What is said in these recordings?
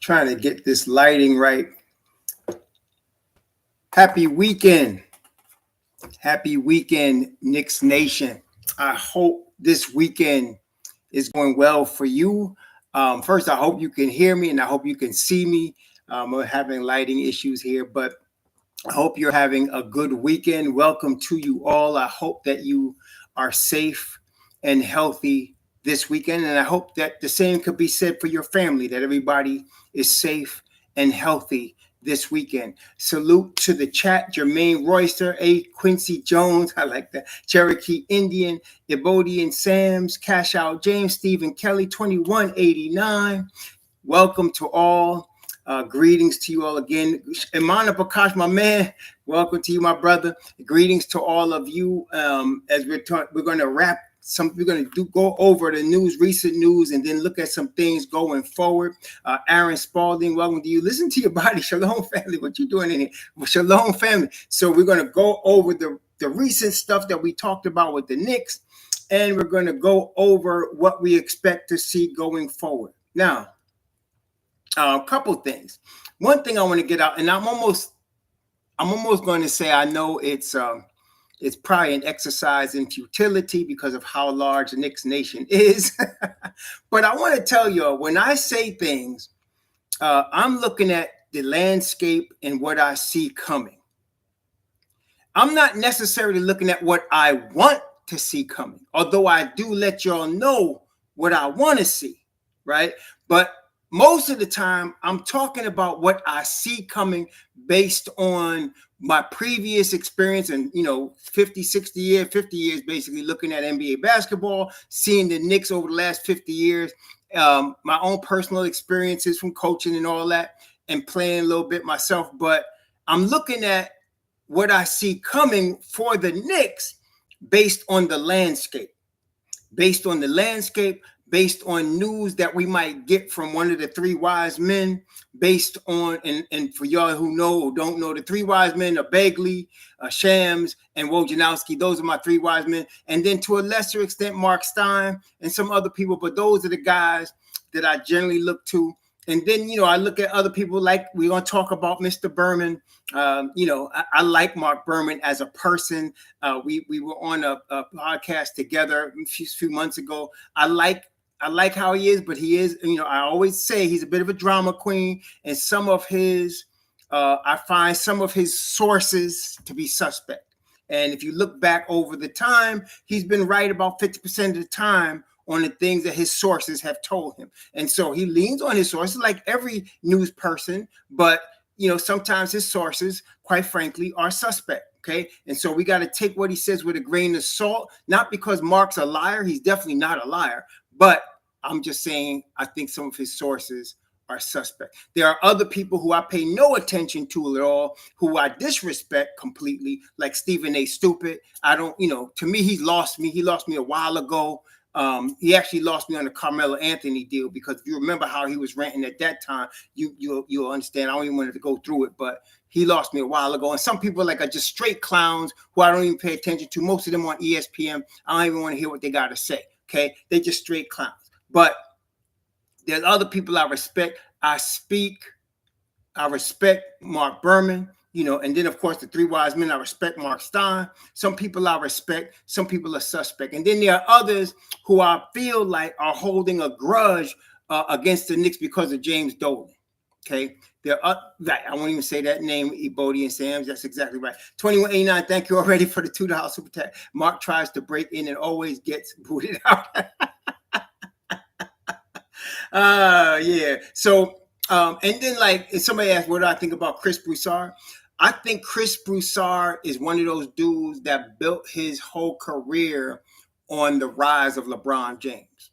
Trying to get this lighting right. Happy weekend. Happy weekend, Knicks Nation. I hope this weekend is going well for you. First, I hope you can hear me and I hope you can see me. We're having lighting issues here, but I hope you're having a good weekend. Welcome to you all. I hope that you are safe and healthy this weekend. And I hope that the same could be said for your family, that everybody is safe and healthy this weekend. Salute to the chat, Jermaine Royster, A. Quincy Jones, I like that, Cherokee Indian, Ebodian Sams, Cash Out James, Stephen Kelly, 2189. Welcome to all. Greetings to you all again. Imana Prakash, my man, welcome to you, my brother. Greetings to all of you. As we're going to wrap we're going to go over the news, recent news, and then look at some things going forward. Aaron Spalding, welcome to you. Listen to your body. Shalom, family. What you doing in here? Well, shalom, family. So we're going to go over the recent stuff that we talked about with the Knicks, and we're going to go over what we expect to see going forward. Now, a couple things. One thing I want to get out, and I'm almost going to say I know it's probably an exercise in futility because of how large the Knicks Nation is. But I want to tell you, when I say things, I'm looking at the landscape and what I see coming. I'm not necessarily looking at what I want to see coming, although I do let y'all know what I want to see, right? But most of the time, I'm talking about what I see coming based on my previous experience and, 50 years, basically looking at NBA basketball, seeing the Knicks over the last 50 years, my own personal experiences from coaching and all that, and playing a little bit myself. But I'm looking at what I see coming for the Knicks based on the landscape, based on news that we might get from one of the three wise men, based on, and for y'all who know or don't know, the three wise men are Bagley, Shams, and Wojnarowski. Those are my three wise men. And then to a lesser extent, Mark Stein and some other people, but those are the guys that I generally look to. And then, I look at other people, like we're going to talk about Mr. Berman. I like Mark Berman as a person. We were on a podcast together a few months ago. I like how he is, but he is, I always say he's a bit of a drama queen, and some of his, I find some of his sources to be suspect. And if you look back over the time, he's been right about 50% of the time on the things that his sources have told him. And so he leans on his sources like every news person, but, sometimes his sources, quite frankly, are suspect. Okay. And so we got to take what he says with a grain of salt, not because Mark's a liar. He's definitely not a liar. But I'm just saying, I think some of his sources are suspect. There are other people who I pay no attention to at all, who I disrespect completely, like Stephen A. Stupid. I don't, to me, he's lost me. He lost me a while ago. He actually lost me on the Carmelo Anthony deal, because if you remember how he was ranting at that time, you'll understand. I don't even want to go through it, but he lost me a while ago. And some people are just straight clowns who I don't even pay attention to. Most of them on ESPN. I don't even want to hear what they got to say. Okay, they just straight clowns. But there's other people I respect. I respect Mark Berman, and then of course the three wise men, I respect Mark Stein. Some people I respect, some people are suspect. And then there are others who I feel like are holding a grudge against the Knicks because of James Dolan. Okay, right. I won't even say that name, Ebodian Sams. That's exactly right. 2189. Thank you already for the $2 super chat. Mark tries to break in and always gets booted out. Yeah. So, and then if somebody asked, what do I think about Chris Broussard? I think Chris Broussard is one of those dudes that built his whole career on the rise of LeBron James.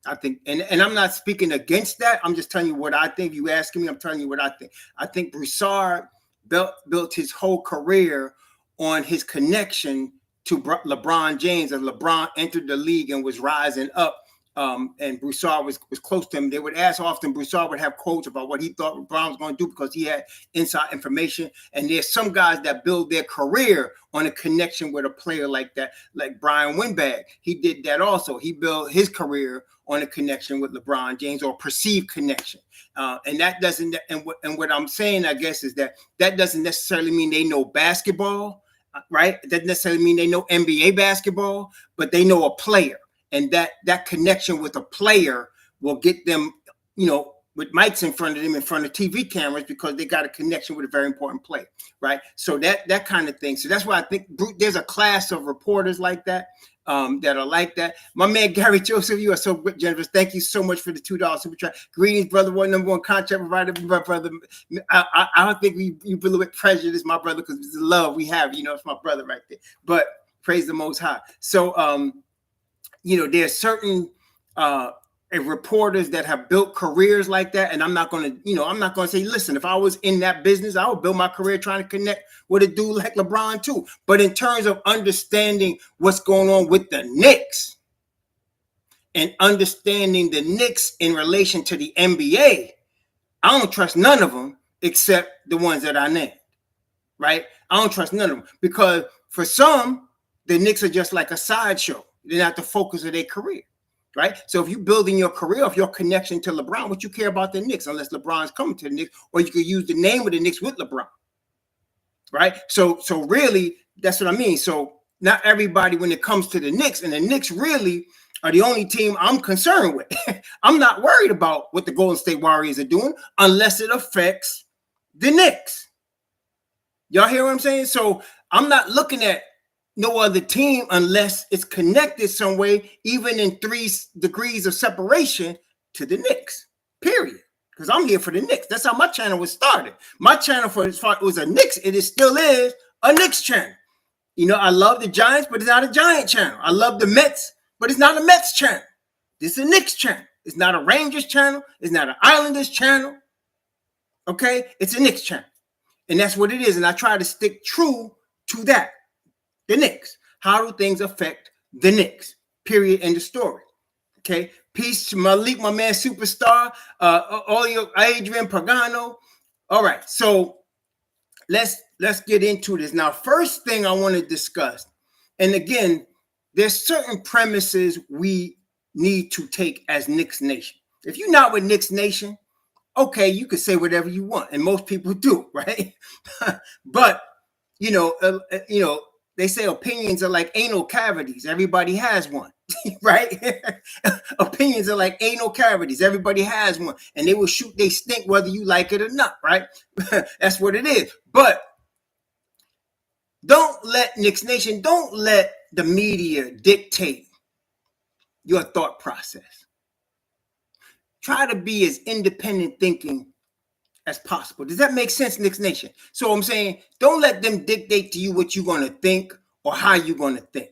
I think, and I'm not speaking against that. I'm just telling you what I think. You asking me, I'm telling you what I think. I think Broussard built his whole career on his connection to LeBron James, as LeBron entered the league and was rising up and Broussard was close to him, they would ask often. Broussard would have quotes about what he thought Brown was going to do because he had inside information. And there's some guys that build their career on a connection with a player like that, like Brian Windbag. He did that also. He built his career on a connection with LeBron James, or perceived connection. And that doesn't, and what I'm saying, I guess, is that doesn't necessarily mean they know basketball, right? It doesn't necessarily mean they know NBA basketball, but they know a player. And that connection with a player will get them, with mics in front of them, in front of TV cameras, because they got a connection with a very important player, right? So that kind of thing. So that's why I think there's a class of reporters like that, that are like that. My man Gary Joseph, you are so generous. Thank you so much for the $2 super chat. Greetings, brother. Number one contract provider, my brother. I don't think you a little bit prejudice, my brother, because it's the love we have. It's my brother right there. But praise the Most High. So there's certain reporters that have built careers like that, and I'm not going to say, listen, if I was in that business, I would build my career trying to connect with a dude like LeBron too. But in terms of understanding what's going on with the Knicks and understanding the Knicks in relation to the NBA, I don't trust none of them except the ones that I named, right? I don't trust none of them, because for some, the Knicks are just like a sideshow. They're not the focus of their career, right? So if you're building your career off your connection to LeBron, what you care about the Knicks, unless LeBron's coming to the Knicks, or you could use the name of the Knicks with LeBron, right? So really, that's what I mean. So not everybody, when it comes to the Knicks, and the Knicks really are the only team I'm concerned with. I'm not worried about what the Golden State Warriors are doing unless it affects the Knicks. Y'all hear what I'm saying? So I'm not looking at no other team unless it's connected some way, even in 3 degrees of separation, to the Knicks, period. Because I'm here for the Knicks. That's how my channel was started. My channel, for as far as it was a Knicks, still is a Knicks channel. I love the Giants, but it's not a Giant channel. I love the Mets, but it's not a Mets channel. This is a Knicks channel. It's not a Rangers channel. It's not an Islanders channel. Okay? It's a Knicks channel. And that's what it is. And I try to stick true to that. The Knicks. How do things affect the Knicks? Period. End of story. Okay. Peace to Malik, my man, superstar. All your Adrian Pagano. All right. So let's get into this. Now, first thing I want to discuss, and again, there's certain premises we need to take as Knicks Nation. If you're not with Knicks Nation, okay, you can say whatever you want, and most people do, right? But they say opinions are like anal cavities. Everybody has one, right? Opinions are like anal cavities. Everybody has one. And they will shoot they stink whether you like it or not, right? That's what it is. But don't let Knicks Nation, don't let the media dictate your thought process. Try to be as independent thinking as possible. Does that make sense, Knicks Nation? So I'm saying, don't let them dictate to you what you're going to think or how you're going to think.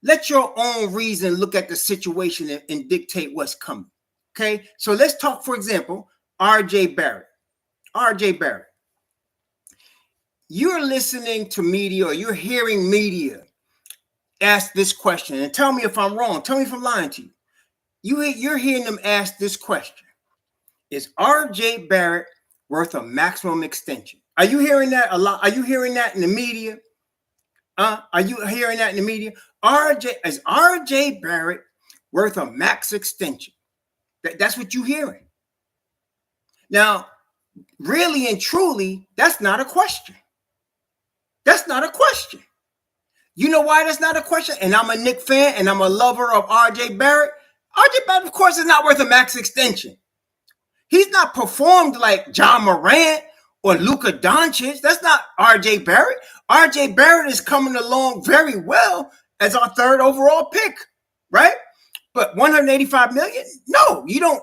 Let your own reason look at the situation and dictate what's coming. Okay? So let's talk, for example, RJ Barrett. RJ Barrett. You're listening to media, or you're hearing media ask this question, and tell me if I'm wrong. Tell me if I'm lying to you. You're hearing them ask this question. Is RJ Barrett worth a maximum extension? Are you hearing that a lot? Are you hearing that in the media? Are you hearing that in the media? Is RJ Barrett worth a max extension? That's what you're hearing. Now, really and truly, that's not a question. That's not a question. You know why that's not a question? And I'm a Knicks fan, and I'm a lover of RJ Barrett. RJ Barrett, of course, is not worth a max extension. He's not performed like John Morant or Luka Doncic. That's not RJ Barrett. RJ Barrett is coming along very well as our 3rd overall pick, right? But $185 million? No, you don't.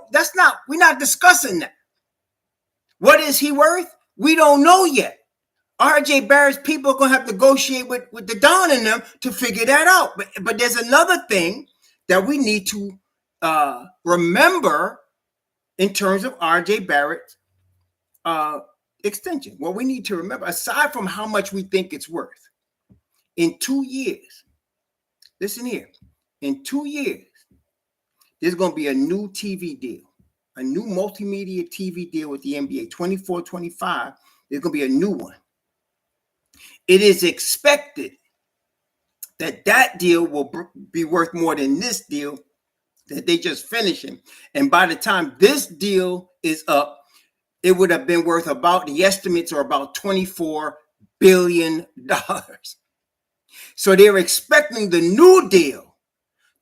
We're not discussing that. What is he worth? We don't know yet. RJ Barrett's people are going to have to negotiate with the Don and them to figure that out. But there's another thing that we need to remember in terms of RJ Barrett's extension. What we need to remember, aside from how much we think it's worth, in 2 years, listen here, in 2 years, there's going to be a new TV deal, a new multimedia TV deal with the NBA, 24-25. There's going to be a new one. It is expected that that deal will be worth more than this deal that they just finishing. And by the time this deal is up, it would have been worth about, the estimates are about $24 billion. So they're expecting the new deal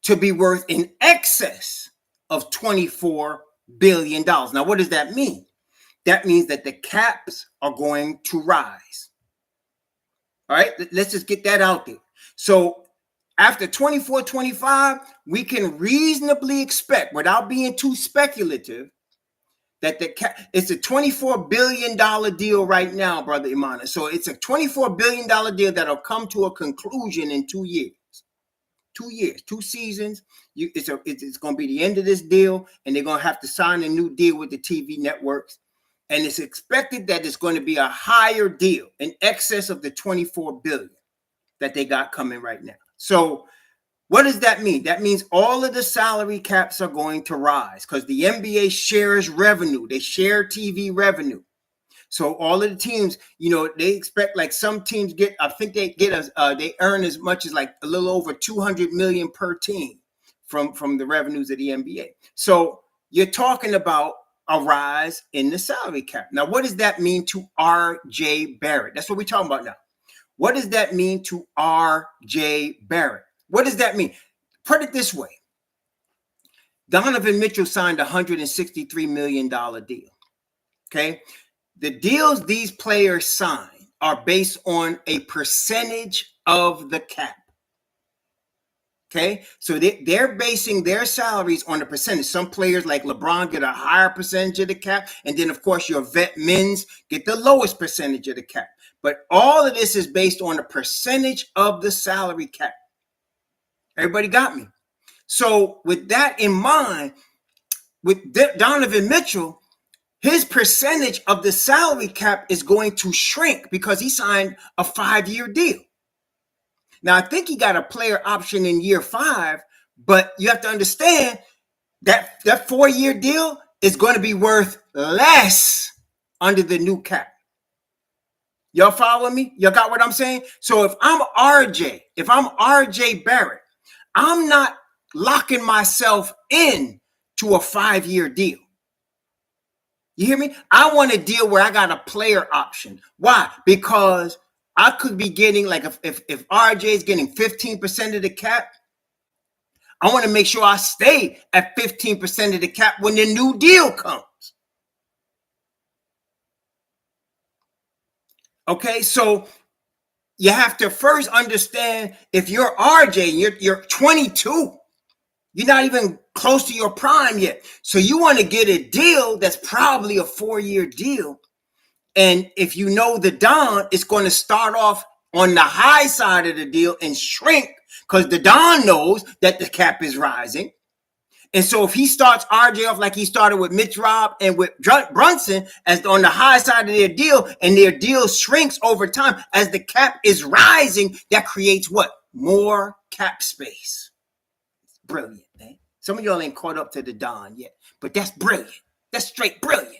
to be worth in excess of $24 billion. Now, what does that mean? That means that the caps are going to rise. All right, let's just get that out there. So after 24-25, we can reasonably expect, without being too speculative, that it's a $24 billion deal right now, Brother Imana. So it's a $24 billion deal that'll come to a conclusion in 2 years. 2 years, 2 seasons. It's going to be the end of this deal, and they're going to have to sign a new deal with the TV networks. And it's expected that it's going to be a higher deal in excess of the $24 billion that they got coming right now. So what does that mean? That means all of the salary caps are going to rise because the NBA shares revenue. They share TV revenue. So all of the teams, you know, they expect, like some teams get, I think they get they earn as much as like a little over 200 million per team from the revenues of the NBA. So you're talking about a rise in the salary cap. Now, what does that mean to R.J. Barrett? That's what we're talking about now. What does that mean to R.J. Barrett? What does that mean? Put it this way. Donovan Mitchell signed a $163 million deal. Okay. The deals these players sign are based on a percentage of the cap. Okay. So they're basing their salaries on a percentage. Some players like LeBron get a higher percentage of the cap. And then, of course, your vet men's get the lowest percentage of the cap. But all of this is based on a percentage of the salary cap. Everybody got me? So with that in mind, with Donovan Mitchell, his percentage of the salary cap is going to shrink because he signed a 5-year deal. Now, I think he got a player option in year 5, but you have to understand that 4-year deal is going to be worth less under the new cap. Y'all follow me? Y'all got what I'm saying? So if I'm RJ Barrett, I'm not locking myself in to a 5-year deal. You hear me? I want a deal where I got a player option. Why? Because I could be getting, like, if RJ is getting 15% of the cap, I want to make sure I stay at 15% of the cap when the new deal comes. Okay, so you have to first understand, if you're RJ, you're 22. You're not even close to your prime yet. So you want to get a deal that's probably a 4-year deal. And if you know the Don, it's going to start off on the high side of the deal and shrink because the Don knows that the cap is rising. And so if he starts RJ off like he started with Mitch Rob and with Brunson as on the high side of their deal, and their deal shrinks over time as the cap is rising, that creates what? More cap space. Brilliant, man. Some of y'all ain't caught up to the Don yet, but that's brilliant. That's straight brilliant.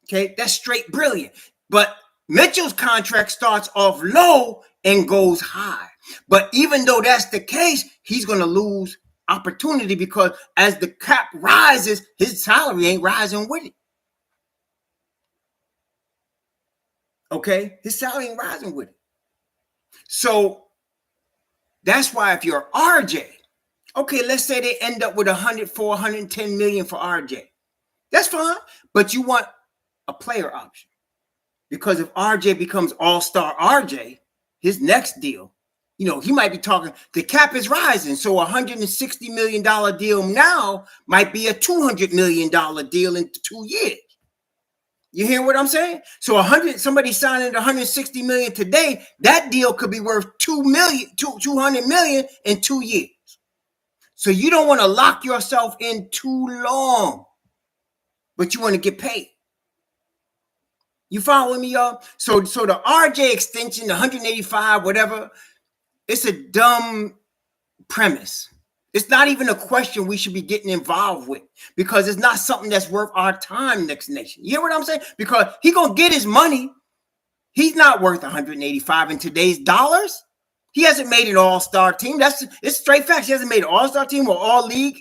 Okay, that's straight brilliant. But Mitchell's contract starts off low and goes high. But even though that's the case, he's going to lose opportunity because as the cap rises, his salary ain't rising with it. Okay, his salary ain't rising with it. So that's why if you're RJ, okay, let's say they end up with 110 million for RJ. That's fine, but you want a player option. Because if RJ becomes all-star RJ, his next deal, you know, he might be talking, the cap is rising. So a $160 million deal now might be a $200 million deal in 2 years. You hear what I'm saying? So somebody signing 160 million today, that deal could be worth 200 million in 2 years. So you don't want to lock yourself in too long, but you want to get paid. You following me, y'all? So the RJ extension, the 185, whatever, it's a dumb premise. It's not even a question we should be getting involved with because it's not something that's worth our time, Knicks Nation. You hear what I'm saying? Because he going to get his money. He's not worth 185 in today's dollars. He hasn't made an all-star team. It's straight facts. He hasn't made an all-star team or all-league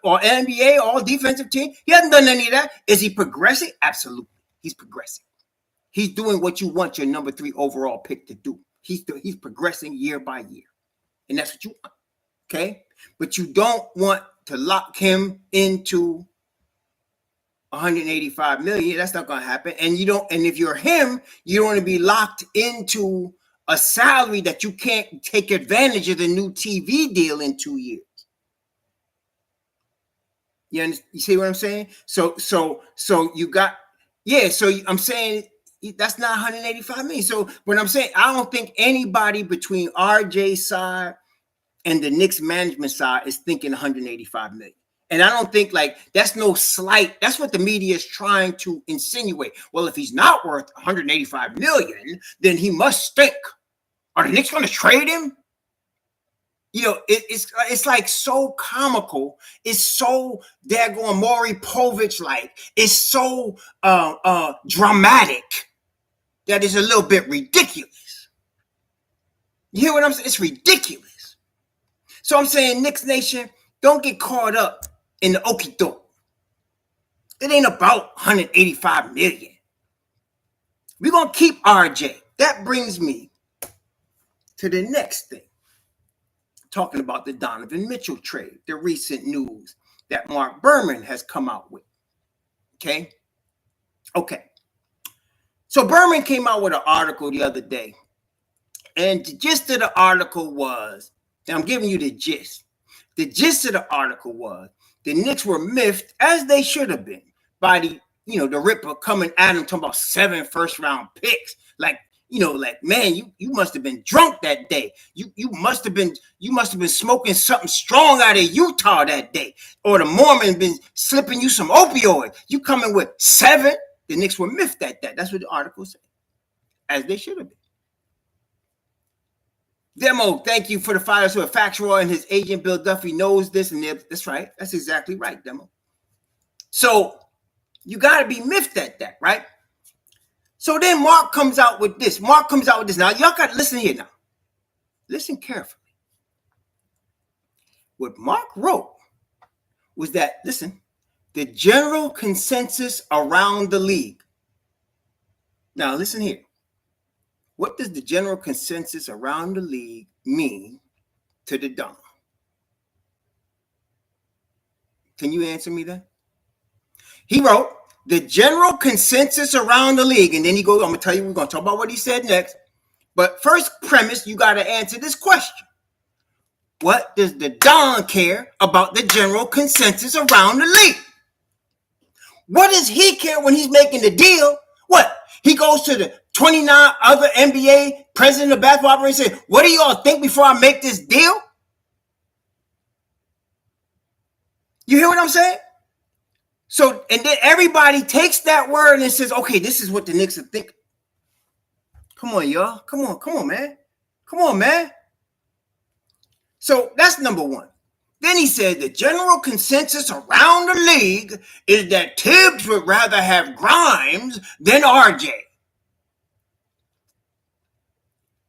or NBA, all-defensive team. He hasn't done any of that. Is he progressing? Absolutely. He's progressing. He's doing what you want your number 3 overall pick to do. He's progressing year by year. And that's what you want. Okay? But you don't want to lock him into 185 million. That's not going to happen. And if you're him, you don't want to be locked into a salary that you can't take advantage of the new TV deal in 2 years. You see what I'm saying? So you got, so I'm saying that's not 185 million. So what I'm saying, I don't think anybody between RJ's side and the Knicks management side is thinking 185 million. And I don't think that's no slight. That's what the media is trying to insinuate. Well, if he's not worth 185 million, then he must stink. Are the Knicks going to trade him? It's like so comical. It's so daggone Maury Povich-like. It's so dramatic that is a little bit ridiculous. You hear what I'm saying? It's ridiculous. So I'm saying, Knicks Nation, don't get caught up in the okie doke. It ain't about 185 million. We're going to keep RJ. That brings me to the next thing. Talking about the Donovan Mitchell trade, the recent news that Mark Berman has come out with. Okay. So Berman came out with an article the other day. And the gist of the article was, and I'm giving you the gist. The gist of the article was the Knicks were miffed, as they should have been, by the Ripper coming at him talking about 7 first-round picks. Man, you must have been drunk that day. You must have been smoking something strong out of Utah that day. Or the Mormon been slipping you some opioids. You coming with 7? The Knicks were miffed at that. That's what the article said. As they should have been. Demo, thank you for the fire to a factual, and his agent Bill Duffy knows this, and that's right. That's exactly right, Demo. So you got to be miffed at that, right? So then Mark comes out with this. Now, y'all got to listen here now. Listen carefully. What Mark wrote was that, listen, the general consensus around the league. Now, listen here. What does the general consensus around the league mean to the Dom? Can you answer me that? He wrote, the general consensus around the league, and then he goes, I'm going to tell you, we're going to talk about what he said next. But first premise, you got to answer this question. What does the Don care about the general consensus around the league? What does he care when he's making the deal? What? He goes to the 29 other NBA president of basketball operations and says, what do you all think before I make this deal? You hear what I'm saying? So, and then everybody takes that word and says, okay, this is what the Knicks are thinking. Come on, y'all. Come on, man. Come on, man. So that's number one. Then he said the general consensus around the league is that Tibbs would rather have Grimes than RJ.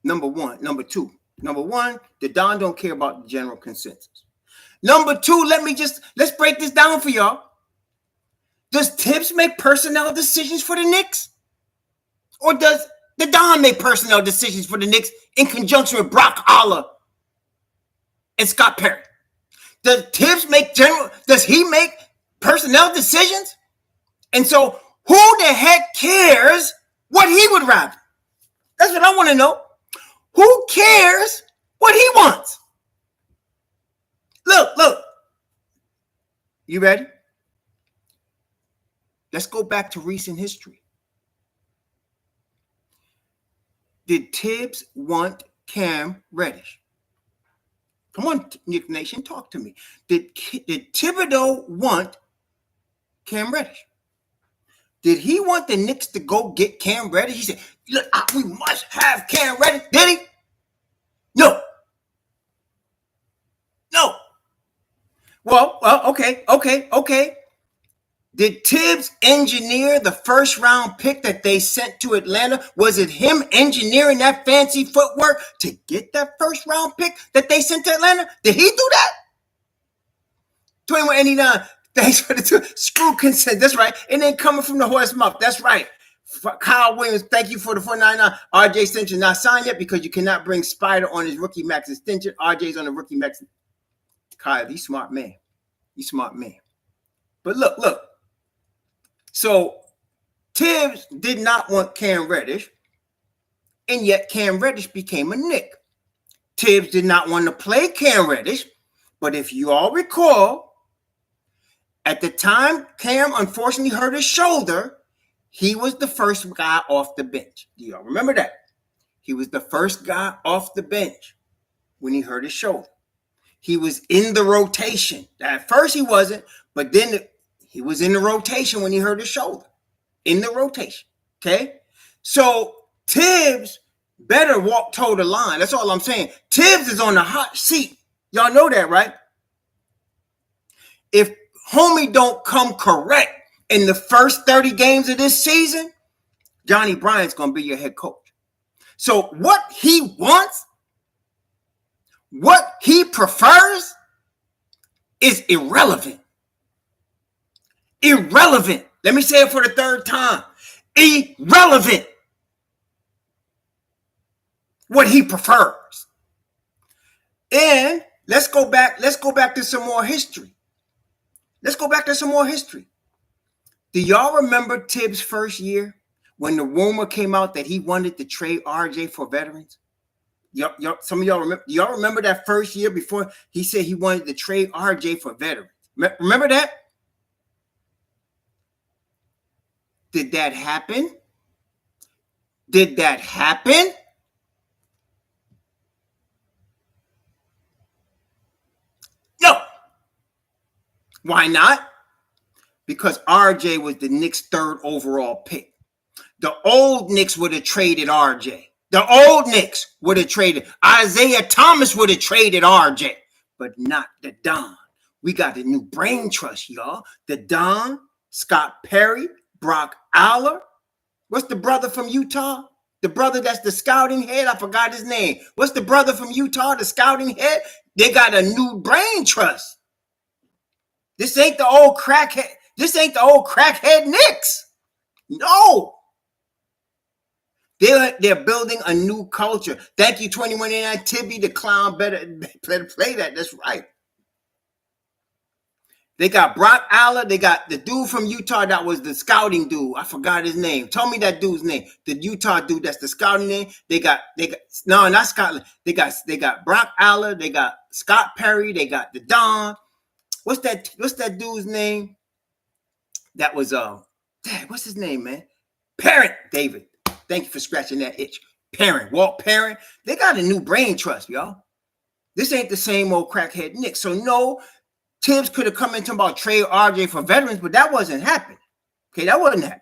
Number one. Number two. Number one, the Don don't care about the general consensus. Number two, let's break this down for y'all. Does Tibbs make personnel decisions for the Knicks? Or does the Don make personnel decisions for the Knicks in conjunction with Brock Aller and Scott Perry? Does he make personnel decisions? And so who the heck cares what he would rather? That's what I want to know. Who cares what he wants? Look. You ready? Let's go back to recent history. Did Tibbs want Cam Reddish? Come on, Knicks Nation, talk to me. Did Thibodeau want Cam Reddish? Did he want the Knicks to go get Cam Reddish? He said, look, we must have Cam Reddish. Did he? No. Well, okay. Did Tibbs engineer the first round pick that they sent to Atlanta? Was it him engineering that fancy footwork to get that first round pick that they sent to Atlanta? Did he do that? 2189. Thanks for the two. Screw consent. That's right. And then coming from the horse mouth. That's right. Kyle Williams, thank you for the 499. RJ extension not signed yet because you cannot bring Spider on his rookie max extension. RJ's on the rookie max. Kyle, you smart man. You smart man. But look. So Tibbs did not want Cam Reddish, and yet Cam Reddish became a Knick. Tibbs did not want to play Cam Reddish, but if you all recall, at the time Cam unfortunately hurt his shoulder, he was the first guy off the bench. Do y'all remember that? He was the first guy off the bench when he hurt his shoulder. He was in the rotation. At first he wasn't, but then he was in the rotation when he hurt his shoulder. In the rotation, okay? So Tibbs better walk toe the line. That's all I'm saying. Tibbs is on the hot seat. Y'all know that, right? If homie don't come correct in the first 30 games of this season, Johnny Bryant's going to be your head coach. So what he wants, what he prefers is irrelevant. Irrelevant. Let me say it for the third time. Irrelevant. What he prefers. And let's go back to some more history. Do y'all remember Tibbs' first year when the rumor came out that he wanted to trade RJ for veterans? Some of y'all remember? Do y'all remember that first year before he said he wanted to trade RJ for veterans? Remember that? Did that happen? No. Why not? Because RJ was the Knicks' third overall pick. The old Knicks would have traded RJ. The old Knicks would have traded. Isaiah Thomas would have traded RJ, but not the Don. We got a new brain trust, y'all. The Don, Scott Perry, Brock Aller. What's the brother from Utah? The brother that's the scouting head? I forgot his name. What's the brother from Utah, the scouting head? They got a new brain trust. This ain't the old crackhead. Knicks. No. They're building a new culture. Thank you, 2189 Tibby, the clown. Better play that. That's right. They got Brock Aller. They got the dude from Utah that was the scouting dude. I forgot his name. Tell me that dude's name. The Utah dude that's the scouting name. They got no, not Scotland. They got Brock Aller. They got Scott Perry. They got the Don. What's that dude's name? That was what's his name, man? Parent, David. Thank you for scratching that itch. Parent, Walt Parent. They got a new brain trust, y'all. This ain't the same old crackhead Knicks. So no, Tibbs could have come in talking about trade RJ for veterans, but that wasn't happening. Okay, that wasn't happening.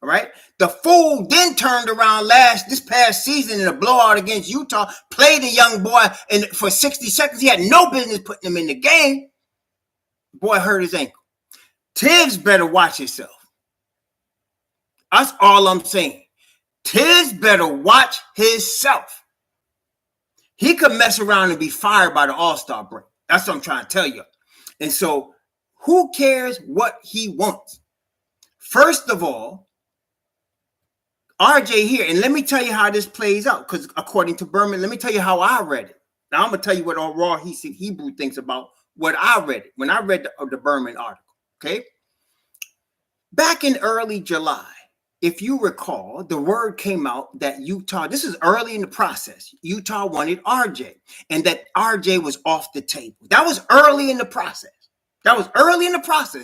All right. The fool then turned around this past season in a blowout against Utah, played a young boy, and for 60 seconds, he had no business putting him in the game. Boy hurt his ankle. Tibbs better watch himself. That's all I'm saying. Tibbs better watch himself. He could mess around and be fired by the All-Star break. That's what I'm trying to tell you. And so who cares what he wants? First of all, RJ here, and let me tell you how this plays out, because according to Berman, let me tell you how I read it. Now I'm going to tell you what all Raw Hebrew thinks about what I read it, when I read the Berman article, okay? Back in early July, if you recall, the word came out that Utah, this is early in the process, Utah wanted RJ, and that RJ was off the table. That was early in the process.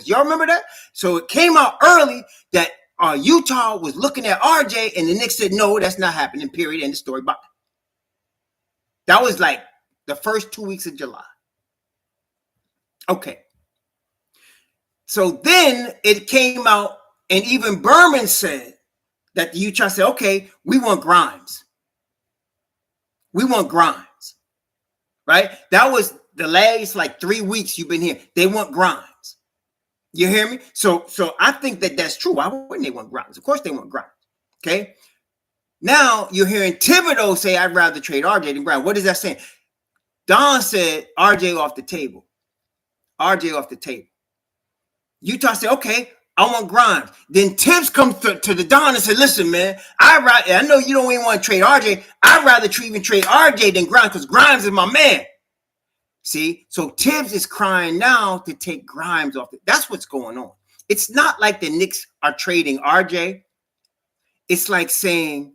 Y'all remember that? So it came out early that Utah was looking at RJ, and the Knicks said, no, that's not happening, period, end of story. But that was like the first 2 weeks of July. Okay. So then it came out, and even Berman said that the Utah said, okay, we want Grimes. Right? That was the last like 3 weeks you've been here. They want Grimes. You hear me? So I think that that's true. Why wouldn't they want Grimes? Of course they want Grimes. Okay. Now you're hearing Thibodeau say, I'd rather trade RJ than Grimes. What is that saying? Don said RJ off the table. RJ off the table. Utah said, okay, I want Grimes. Then Tibbs comes to the Don and said, listen, man, I know you don't even want to trade RJ. I'd rather even trade RJ than Grimes because Grimes is my man. See, so Tibbs is crying now to take Grimes off. That's what's going on. It's not like the Knicks are trading RJ. It's like saying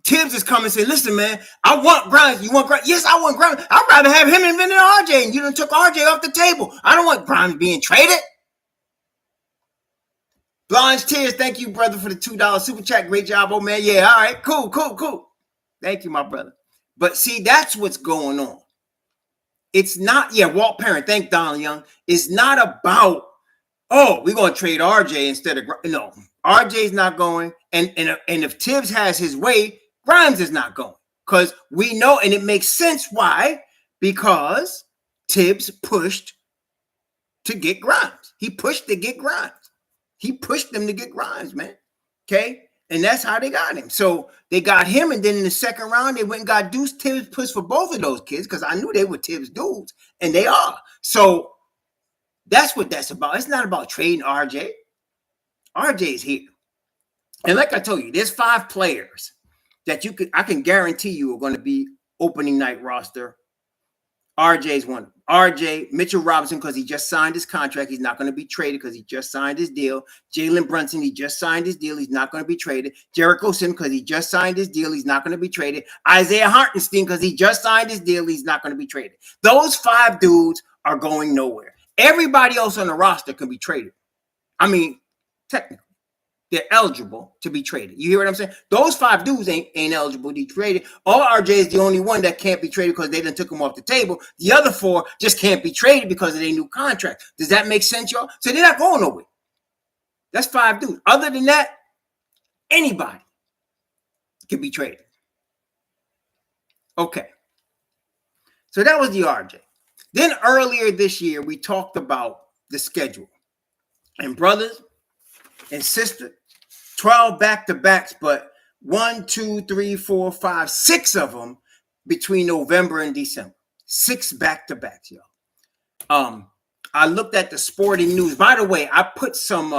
Tibbs is coming and saying, listen, man, I want Grimes. You want Grimes? Yes, I want Grimes. I'd rather have him than RJ. And you done took RJ off the table. I don't want Grimes being traded. Blanche Tears, thank you, brother, for the $2 super chat. Great job, old man. Yeah, all right, cool. Thank you, my brother. But see, that's what's going on. It's not, Walt Parent, thank Donald Young. It's not about, we're going to trade RJ instead of, no, RJ's not going. And if Tibbs has his way, Grimes is not going. Because we know, and it makes sense why, because Tibbs pushed to get Grimes. He pushed to get Grimes. He pushed them to get Grimes, man. Okay? And that's how they got him. So they got him, and then in the second round, they went and got Deuce Tibbs pushed for both of those kids because I knew they were Tibbs dudes, and they are. So that's what that's about. It's not about trading RJ. RJ is here. And like I told you, there's 5 players that I can guarantee you are going to be opening night roster. RJ's one. RJ, Mitchell Robinson, because he just signed his contract. He's not going to be traded because he just signed his deal. Jalen Brunson, he just signed his deal. He's not going to be traded. Jericho Sims, because he just signed his deal. He's not going to be traded. Isaiah Hartenstein, because he just signed his deal. He's not going to be traded. Those 5 dudes are going nowhere. Everybody else on the roster can be traded. I mean, technically. They're eligible to be traded. You hear what I'm saying? Those 5 dudes ain't eligible to be traded. All RJ is the only one that can't be traded because they done took him off the table. The other 4 just can't be traded because of their new contract. Does that make sense, y'all? So they're not going nowhere. That's 5 dudes. Other than that, anybody can be traded. Okay. So that was the RJ. Then earlier this year, we talked about the schedule. And brothers and sisters, 12 back-to-backs, but 1, 2, 3, 4, 5, 6 of them between November and December. 6 back-to-backs, y'all. I looked at the sporting news. By the way, I put some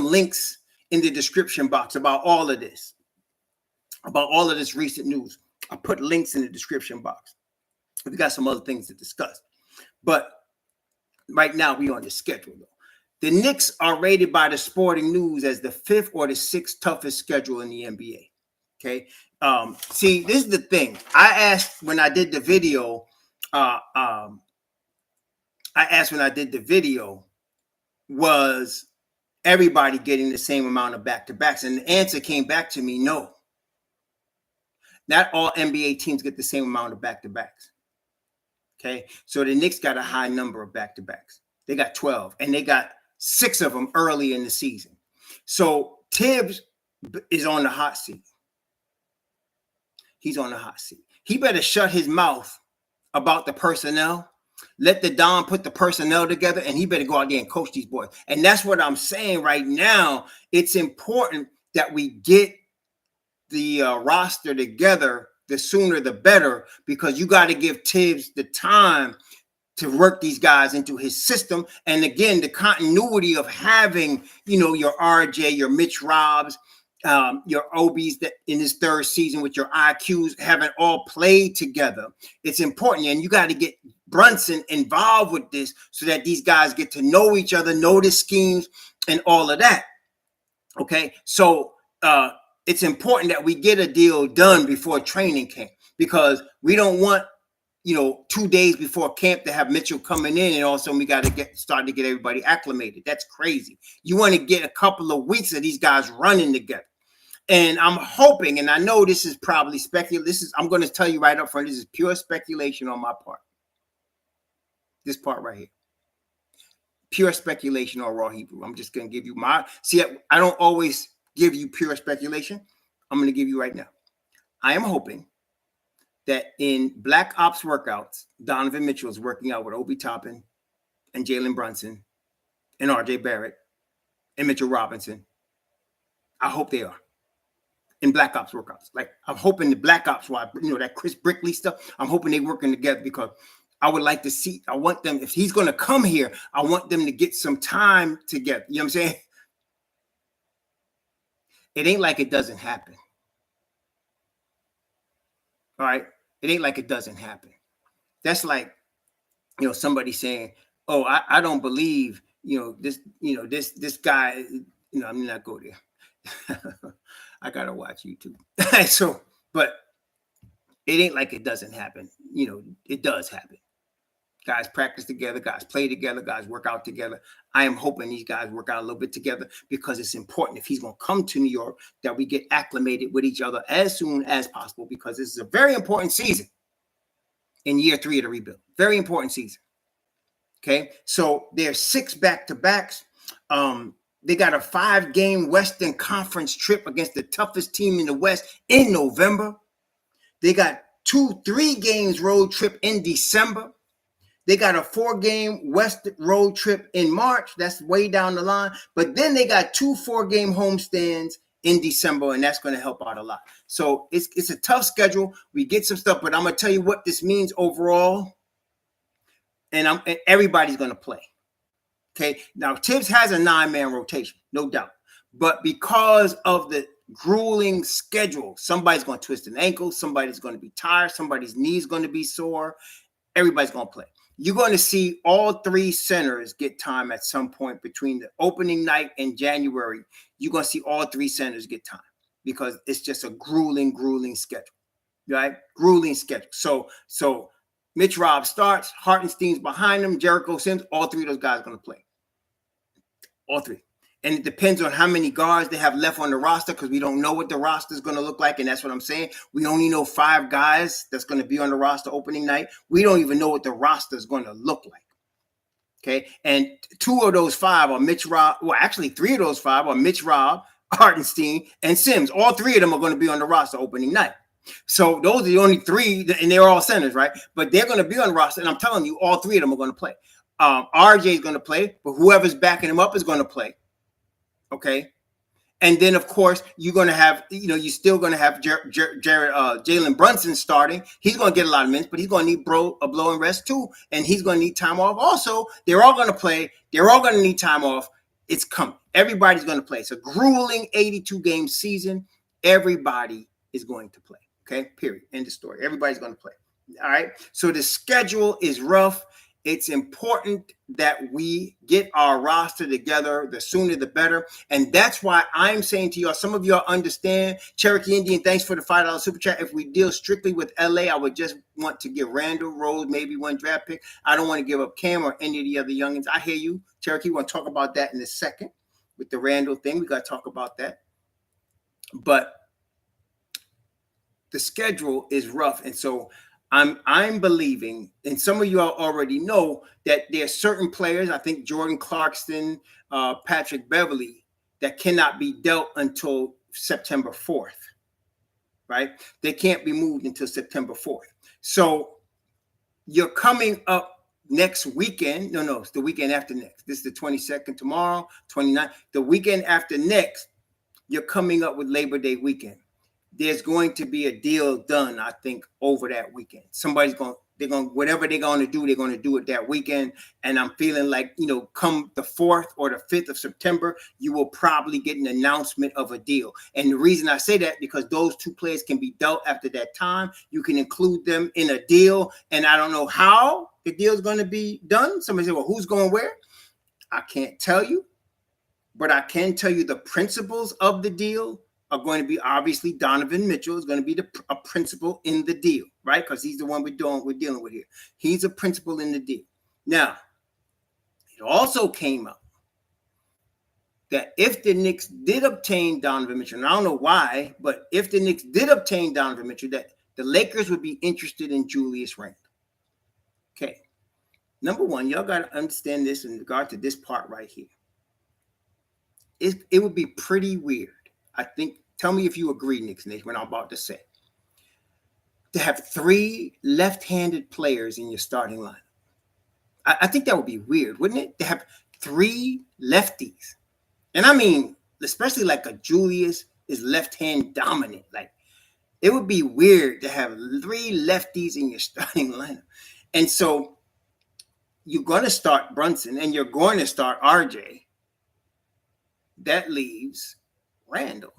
links in the description box about all of this recent news. I put links in the description box. We got some other things to discuss. But right now, we on the schedule, though. The Knicks are rated by the Sporting News as the 5th or the 6th toughest schedule in the NBA. Okay. See, this is the thing. I asked when I did the video, was everybody getting the same amount of back-to-backs? And the answer came back to me, no. Not all NBA teams get the same amount of back-to-backs. Okay. So the Knicks got a high number of back-to-backs. They got 12, and they got 6 of them early in the season. So Tibbs is on the hot seat. He's on the hot seat. He better shut his mouth about the personnel. Let the Don put the personnel together, and he better go out there and coach these boys. And that's what I'm saying right now. It's important that we get the roster together. The sooner the better, because you got to give Tibbs the time to work these guys into his system. And again, the continuity of having, your RJ, your Mitch Robs, your OBs that in his 3rd season with your IQs having all played together. It's important. And you got to get Brunson involved with this so that these guys get to know each other, know the schemes and all of that. Okay. So it's important that we get a deal done before training camp, because we don't want 2 days before camp to have Mitchell coming in, and also we got to start to get everybody acclimated. That's crazy. You want to get a couple of weeks of these guys running together. And I'm hoping, and I know this is probably speculation. I'm going to tell you right up front, this is pure speculation on my part. This part right here. Pure speculation on Raw Hebrew. I'm just going to give you I don't always give you pure speculation. I'm going to give you right now. I am hoping that in Black Ops workouts, Donovan Mitchell is working out with Obi Toppin and Jalen Brunson and RJ Barrett and Mitchell Robinson. I hope they are in Black Ops workouts. Like, I'm hoping the Black Ops, that Chris Brickley stuff, I'm hoping they're working together, because I would like to see, I want them, if he's going to come here, I want them to get some time together. You know what I'm saying? It ain't like it doesn't happen. All right? It ain't like it doesn't happen. That's like, somebody saying, oh, I don't believe, this guy, I'm not go there. I got to watch YouTube. So, but it ain't like it doesn't happen. It does happen. Guys practice together, guys play together, guys work out together. I am hoping these guys work out a little bit together, because it's important, if he's going to come to New York, that we get acclimated with each other as soon as possible, because this is a very important season in year 3 of the rebuild. Very important season. Okay, so there's 6 back-to-backs. They got a 5-game Western Conference trip against the toughest team in the West in November. They got 2-3 games road trip in December. They got a 4-game West road trip in March. That's way down the line. But then they got 2 4-game homestands in December, and that's going to help out a lot. So it's a tough schedule. We get some stuff, but I'm going to tell you what this means overall. And everybody's going to play. Okay. Now, Tibbs has a 9-man rotation, no doubt. But because of the grueling schedule, somebody's going to twist an ankle. Somebody's going to be tired. Somebody's knee's going to be sore. Everybody's going to play. You're going to see all 3 centers get time at some point between the opening night and January. You're going to see all 3 centers get time, because it's just a grueling schedule, right? Grueling schedule. So Mitch Robb starts, Hartenstein's behind him, Jericho Sims, all 3 of those guys are going to play. All 3. And it depends on how many guards they have left on the roster, because we don't know what the roster is going to look like. And that's what I'm saying. We only know 5 guys that's going to be on the roster opening night. We don't even know what the roster is going to look like. Okay. And 2 of those 5 are Mitch Robb. Well, actually 3 of those 5 are Mitch Robb, Hartenstein, and Sims. All 3 of them are going to be on the roster opening night. So those are the only 3, and they're all centers, right? But they're going to be on the roster. And I'm telling you, all 3 of them are going to play. RJ is going to play, but whoever's backing him up is going to play. Okay. And then, of course, you're going to have, you're still going to have Jalen Brunson starting. He's going to get a lot of minutes, but he's going to need a blow and rest too. And he's going to need time off also. They're all going to play. They're all going to need time off. It's coming. Everybody's going to play. It's a grueling 82-game season. Everybody is going to play. Okay. Period. End of story. Everybody's going to play. All right. So the schedule is rough. It's important that we get our roster together. The sooner, the better. And that's why I'm saying to y'all, some of y'all understand. Cherokee Indian, thanks for the $5 super chat. If we deal strictly with LA, I would just want to give Randle, Rose, maybe 1 draft pick. I don't want to give up Cam or any of the other youngins. I hear you, Cherokee. We want to talk about that in a second with the Randle thing. We got to talk about that. But the schedule is rough. And so I'm believing, and some of you already know, that there are certain players, I think Jordan Clarkson, Patrick Beverley, that cannot be dealt until September 4th, right? They can't be moved until September 4th. So you're coming up next weekend. No, it's the weekend after next. This is the 22nd tomorrow, 29th. The weekend after next, you're coming up with Labor Day weekend. There's going to be a deal done, I think, over that weekend. Whatever they're going to do, they're going to do it that weekend. And I'm feeling like, come the 4th or the 5th of September, you will probably get an announcement of a deal. And the reason I say that, because those 2 players can be dealt after that time. You can include them in a deal. And I don't know how the deal is going to be done. Somebody said, well, who's going where? I can't tell you, but I can tell you the principles of the deal are going to be, obviously, Donovan Mitchell is going to be a principal in the deal, right? Because he's the one we're dealing with here. He's a principal in the deal. Now, it also came up that if the Knicks did obtain Donovan Mitchell, and I don't know why, but if the Knicks did obtain Donovan Mitchell, that the Lakers would be interested in Julius Randle. Okay. Number one, y'all got to understand this in regard to this part right here. It would be pretty weird. I think, tell me if you agree, Knicks Nation, what I'm about to say. to have 3 left-handed players in your starting lineup. I think that would be weird, wouldn't it? To have 3 lefties. And I mean, especially like a Julius is left-hand dominant. Like, it would be weird to have 3 lefties in your starting lineup. And so you're going to start Brunson and you're going to start RJ. That leaves Randle.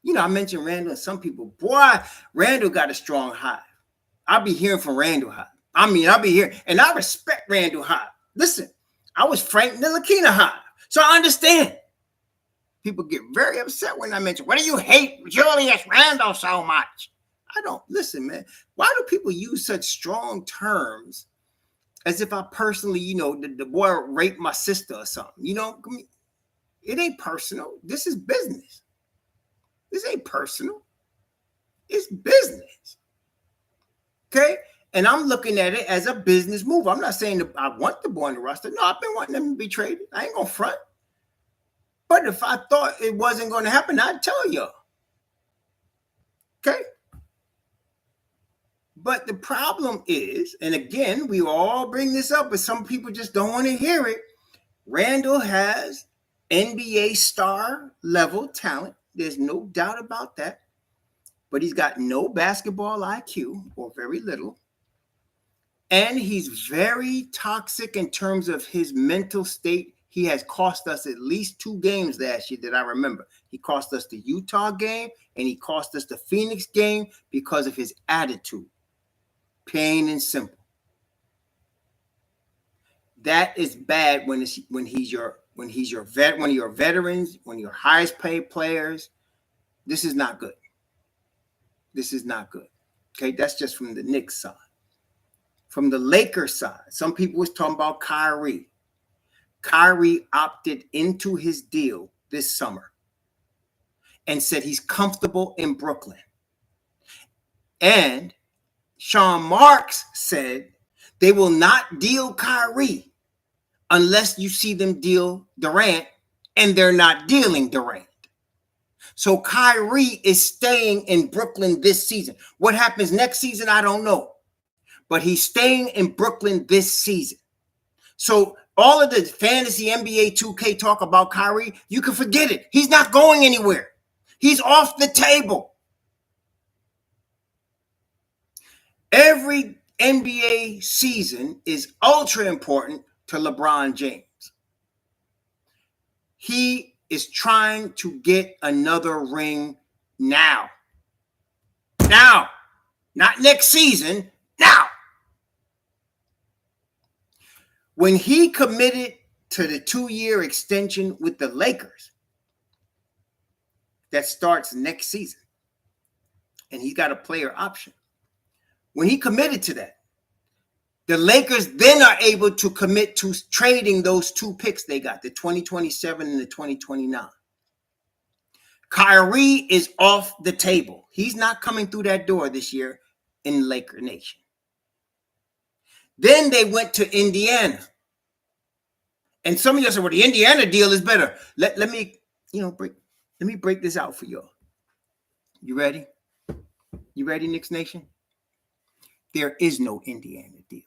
You know, I mentioned Randle and some people, boy, Randle got a strong hive. I'll be hearing from Randle hive. I mean, I'll be here, and I respect Randle hive. Listen, I was Frank Ntilikina hive, so I understand. People get very upset when I mention, why do you hate Julius Randle so much? I don't. Listen, man, why do people use such strong terms as if I personally, you know, the boy raped my sister or something? You know, it ain't personal. This is business. This ain't personal. It's business. Okay? And I'm looking at it as a business move. I'm not saying that I want the boy on the roster. No, I've been wanting them to be traded. I ain't going to front. But if I thought it wasn't going to happen, I'd tell you. Okay? But the problem is, and again, we all bring this up, but some people just don't want to hear it. Randle has NBA star level talent. There's no doubt about that. But he's got no basketball IQ, or very little. And he's very toxic in terms of his mental state. He has cost us at least 2 games last year that I remember. He cost us the Utah game, and he cost us the Phoenix game because of his attitude. Plain and simple. That is bad when he's your one of your veterans, one of your highest paid players. This is not good. This is not good. Okay, that's just from the Knicks side. From the Lakers side, some people was talking about Kyrie. Kyrie opted into his deal this summer and said he's comfortable in Brooklyn. And Sean Marks said they will not deal Kyrie unless you see them deal Durant, and they're not dealing Durant. So Kyrie is staying in Brooklyn this season. What happens next season, I don't know. But he's staying in Brooklyn this season. So all of the fantasy NBA 2K talk about Kyrie, you can forget it. He's not going anywhere. He's off the table. Every NBA season is ultra important to LeBron James. He is trying to get another ring now. Now. Not next season. Now. When he committed to the 2-year extension with the Lakers, that starts next season, and he's got a player option. When he committed to that, the Lakers then are able to commit to trading those 2 picks they got, the 2027 and the 2029. Kyrie is off the table. He's not coming through that door this year in Laker Nation. Then they went to Indiana. And some of you said, well, the Indiana deal is better. Let me break this out for y'all. You ready? You ready, Knicks Nation? There is no Indiana deal.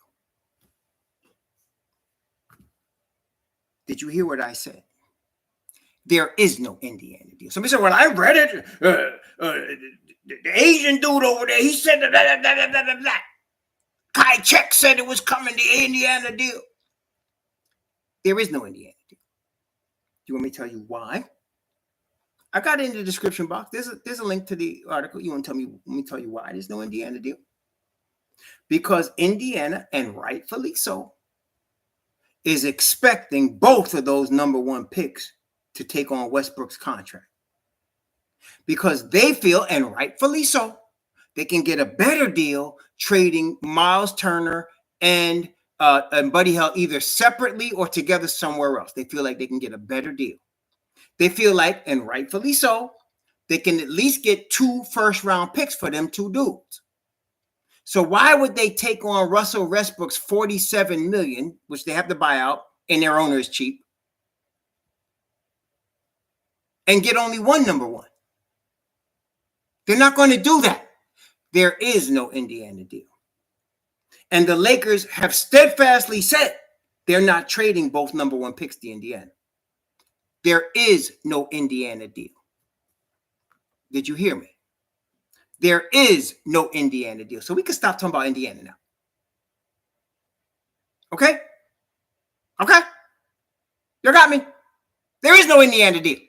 Did you hear what I said? There is no Indiana deal. Somebody said, well, I read it. The Asian dude over there, he said that. Kai Check said it was coming, the Indiana deal. There is no Indiana deal. Do you want me to tell you why? I got it in the description box. There's a link to the article. You want to let me tell you why there's no Indiana deal? Because Indiana, and rightfully so, is expecting both of those number 1 picks to take on Westbrook's contract. Because they feel, and rightfully so, they can get a better deal trading Miles Turner and Buddy Hield either separately or together somewhere else. They feel like they can get a better deal. They feel like, and rightfully so, they can at least get 2 first-round picks for them 2 dudes. So why would they take on Russell Westbrook's $47 million, which they have to buy out, and their owner is cheap, and get only 1 number 1? They're not going to do that. There is no Indiana deal. And the Lakers have steadfastly said they're not trading both number 1 picks to Indiana. There is no Indiana deal. Did you hear me? There is no Indiana deal. So we can stop talking about Indiana now. Okay? Okay? You got me? There is no Indiana deal.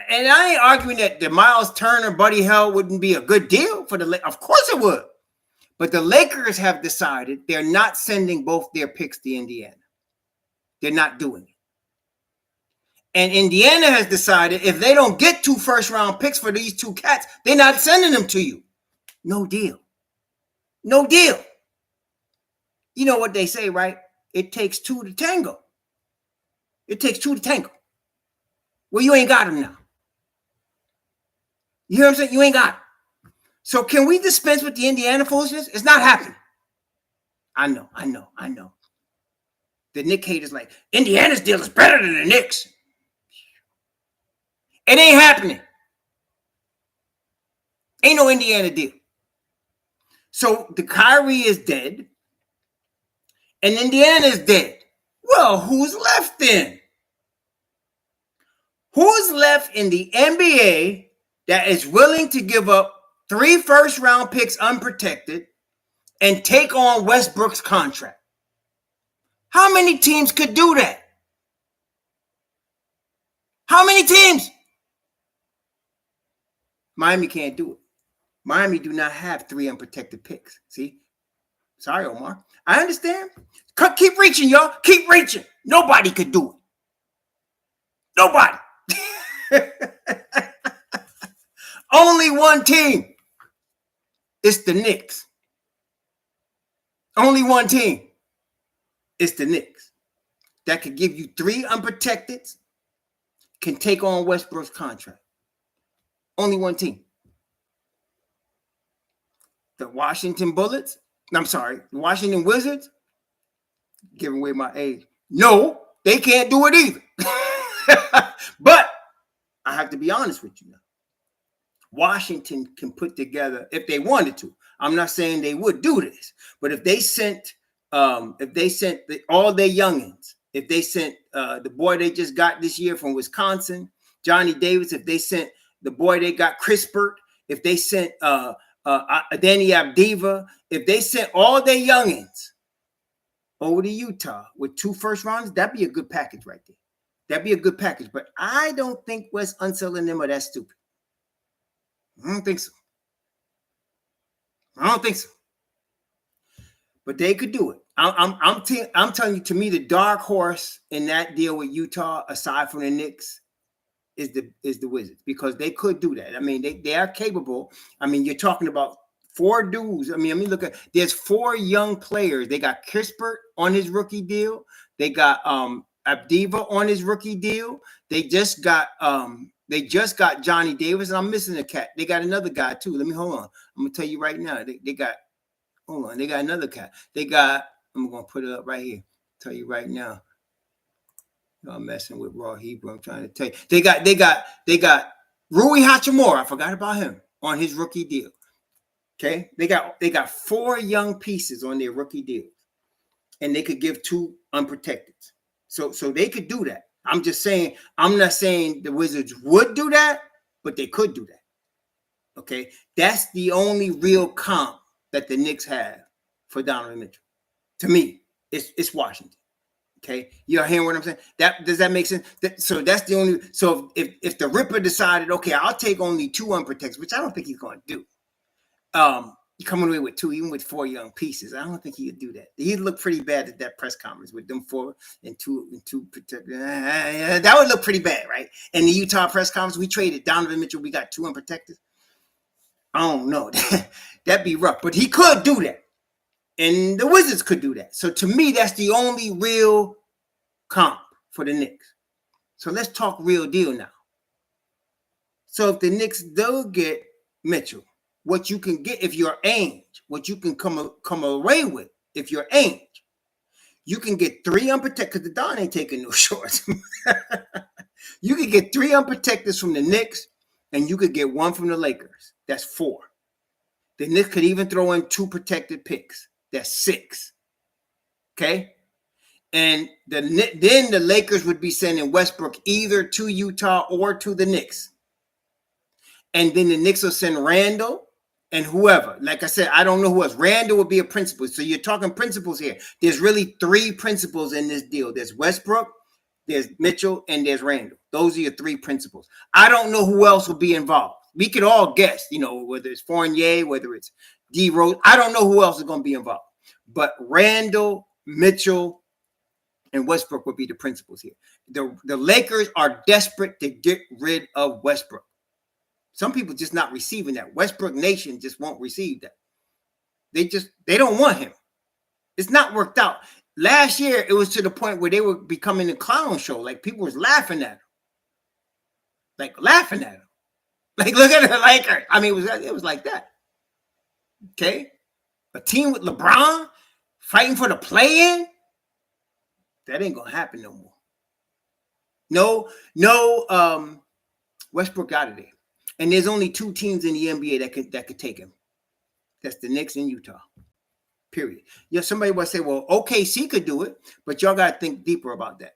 And I ain't arguing that the Miles Turner, Buddy Hield wouldn't be a good deal for the Lakers. Of course it would. But the Lakers have decided they're not sending both their picks to Indiana. They're not doing it. And Indiana has decided if they don't get 2 first-round picks for these 2 cats, they're not sending them to you. No deal. No deal. You know what they say, right? It takes 2 to tango. It takes 2 to tango. Well, you ain't got them now. You hear what I'm saying? You ain't got them. So can we dispense with the Indiana foolishness? It's not happening. I know. The Knicks haters like, Indiana's deal is better than the Knicks. It ain't happening. Ain't no Indiana deal. So the Kyrie is dead. And Indiana is dead. Well, who's left then? Who's left in the NBA that is willing to give up 3 first-round picks unprotected and take on Westbrook's contract? How many teams could do that? How many teams? Miami can't do it. Miami do not have 3 unprotected picks. See? Sorry, Omar. I understand. Keep reaching, y'all. Keep reaching. Nobody could do it. Nobody. Only one team. It's the Knicks. Only one team. It's the Knicks. That could give you 3 unprotected, can take on Westbrook's contract. Only one team. The Washington Bullets. The Washington Wizards. Giving away my age. No, they can't do it either. But I have to be honest with you now. Washington can put together, if they wanted to. I'm not saying they would do this, but if they sent all their youngins, if they sent the boy they just got this year from Wisconsin, Johnny Davis, if they sent the boy they got, Crispert, if they sent Danny Abdiva, if they sent all their youngins over to Utah with 2 first rounds, that'd be a good package right there. That'd be a good package. But I don't think Wes Unseld and them are that stupid. I don't think so. But they could do it. I'm telling you, to me, the dark horse in that deal with Utah, aside from the Knicks, is the Wizards, because they could do that. I mean, they are capable. I mean, you're talking about 4 dudes. I mean, look at, there's 4 young players. They got Crispert on his rookie deal. They got Abdiva on his rookie deal. They just got Johnny Davis, and I'm missing a cat. They got another guy too. Hold on. I'm gonna tell you right now. They got another cat. I'm gonna put it up right here. Tell you right now. I'm messing with Raw Hebrew. I'm trying to tell you. They got Rui Hachimura. I forgot about him on his rookie deal. Okay. They got 4 young pieces on their rookie deal, and they could give 2 unprotected. So they could do that. I'm just saying, I'm not saying the Wizards would do that, but they could do that. Okay. That's the only real comp that the Knicks have for Donovan Mitchell. To me, it's Washington. Okay. You're hearing what I'm saying? Does that make sense? So that's the only, so if the Ripper decided, okay, I'll take only 2 unprotected, which I don't think he's going to do. Coming away with 2, even with 4 young pieces, I don't think he would do that. He'd look pretty bad at that press conference with them 4 and 2 protected. That would look pretty bad, right? In the Utah press conference, we traded Donovan Mitchell. We got 2 unprotected. I don't know. That'd be rough, but he could do that. And the Wizards could do that. So to me, that's the only real comp for the Knicks. So let's talk real deal now. So if the Knicks do get Mitchell, what you can get if you're Ainge, what you can come away with if you're Ainge, you can get 3 unprotected, because the Don ain't taking no shorts. You can get 3 unprotected from the Knicks, and you could get one from the Lakers. That's 4. The Knicks could even throw in 2 protected picks. That's 6. Okay? And then the Lakers would be sending Westbrook either to Utah or to the Knicks. And then the Knicks will send Randle and whoever. Like I said, I don't know who else. Randle would be a principal. So you're talking principals here. There's really 3 principals in this deal. There's Westbrook, there's Mitchell, and there's Randle. Those are your 3 principals. I don't know who else will be involved. We could all guess, whether it's Fournier, whether it's D Rose. I don't know who else is going to be involved. But Randle, Mitchell, and Westbrook would be the principals here. The Lakers are desperate to get rid of Westbrook. Some people just not receiving that. Westbrook Nation just won't receive that. They don't want him. It's not worked out. Last year, it was to the point where they were becoming a clown show. Like, people was laughing at him. Like, laughing at him. Like, look at the Lakers. I mean, it was like that. Okay? A team with LeBron fighting for the play-in? That ain't going to happen no more. No, Westbrook out of there. And there's only 2 teams in the NBA that could take him. That's the Knicks and Utah. Period. Yeah, somebody will say, well, OKC could do it, but y'all got to think deeper about that.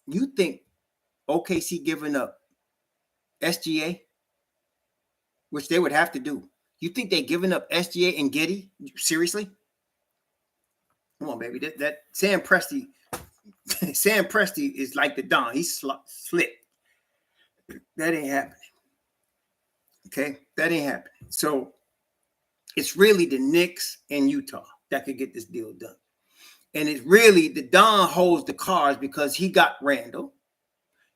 You think OKC giving up SGA, which they would have to do. You think they giving up SGA and Giddey? Seriously? Come on, baby. That Sam Presti is like the Don. He's slick. That ain't happening. Okay? That ain't happening. So it's really the Knicks and Utah that could get this deal done. And it's really the Don holds the cards because he got Randle.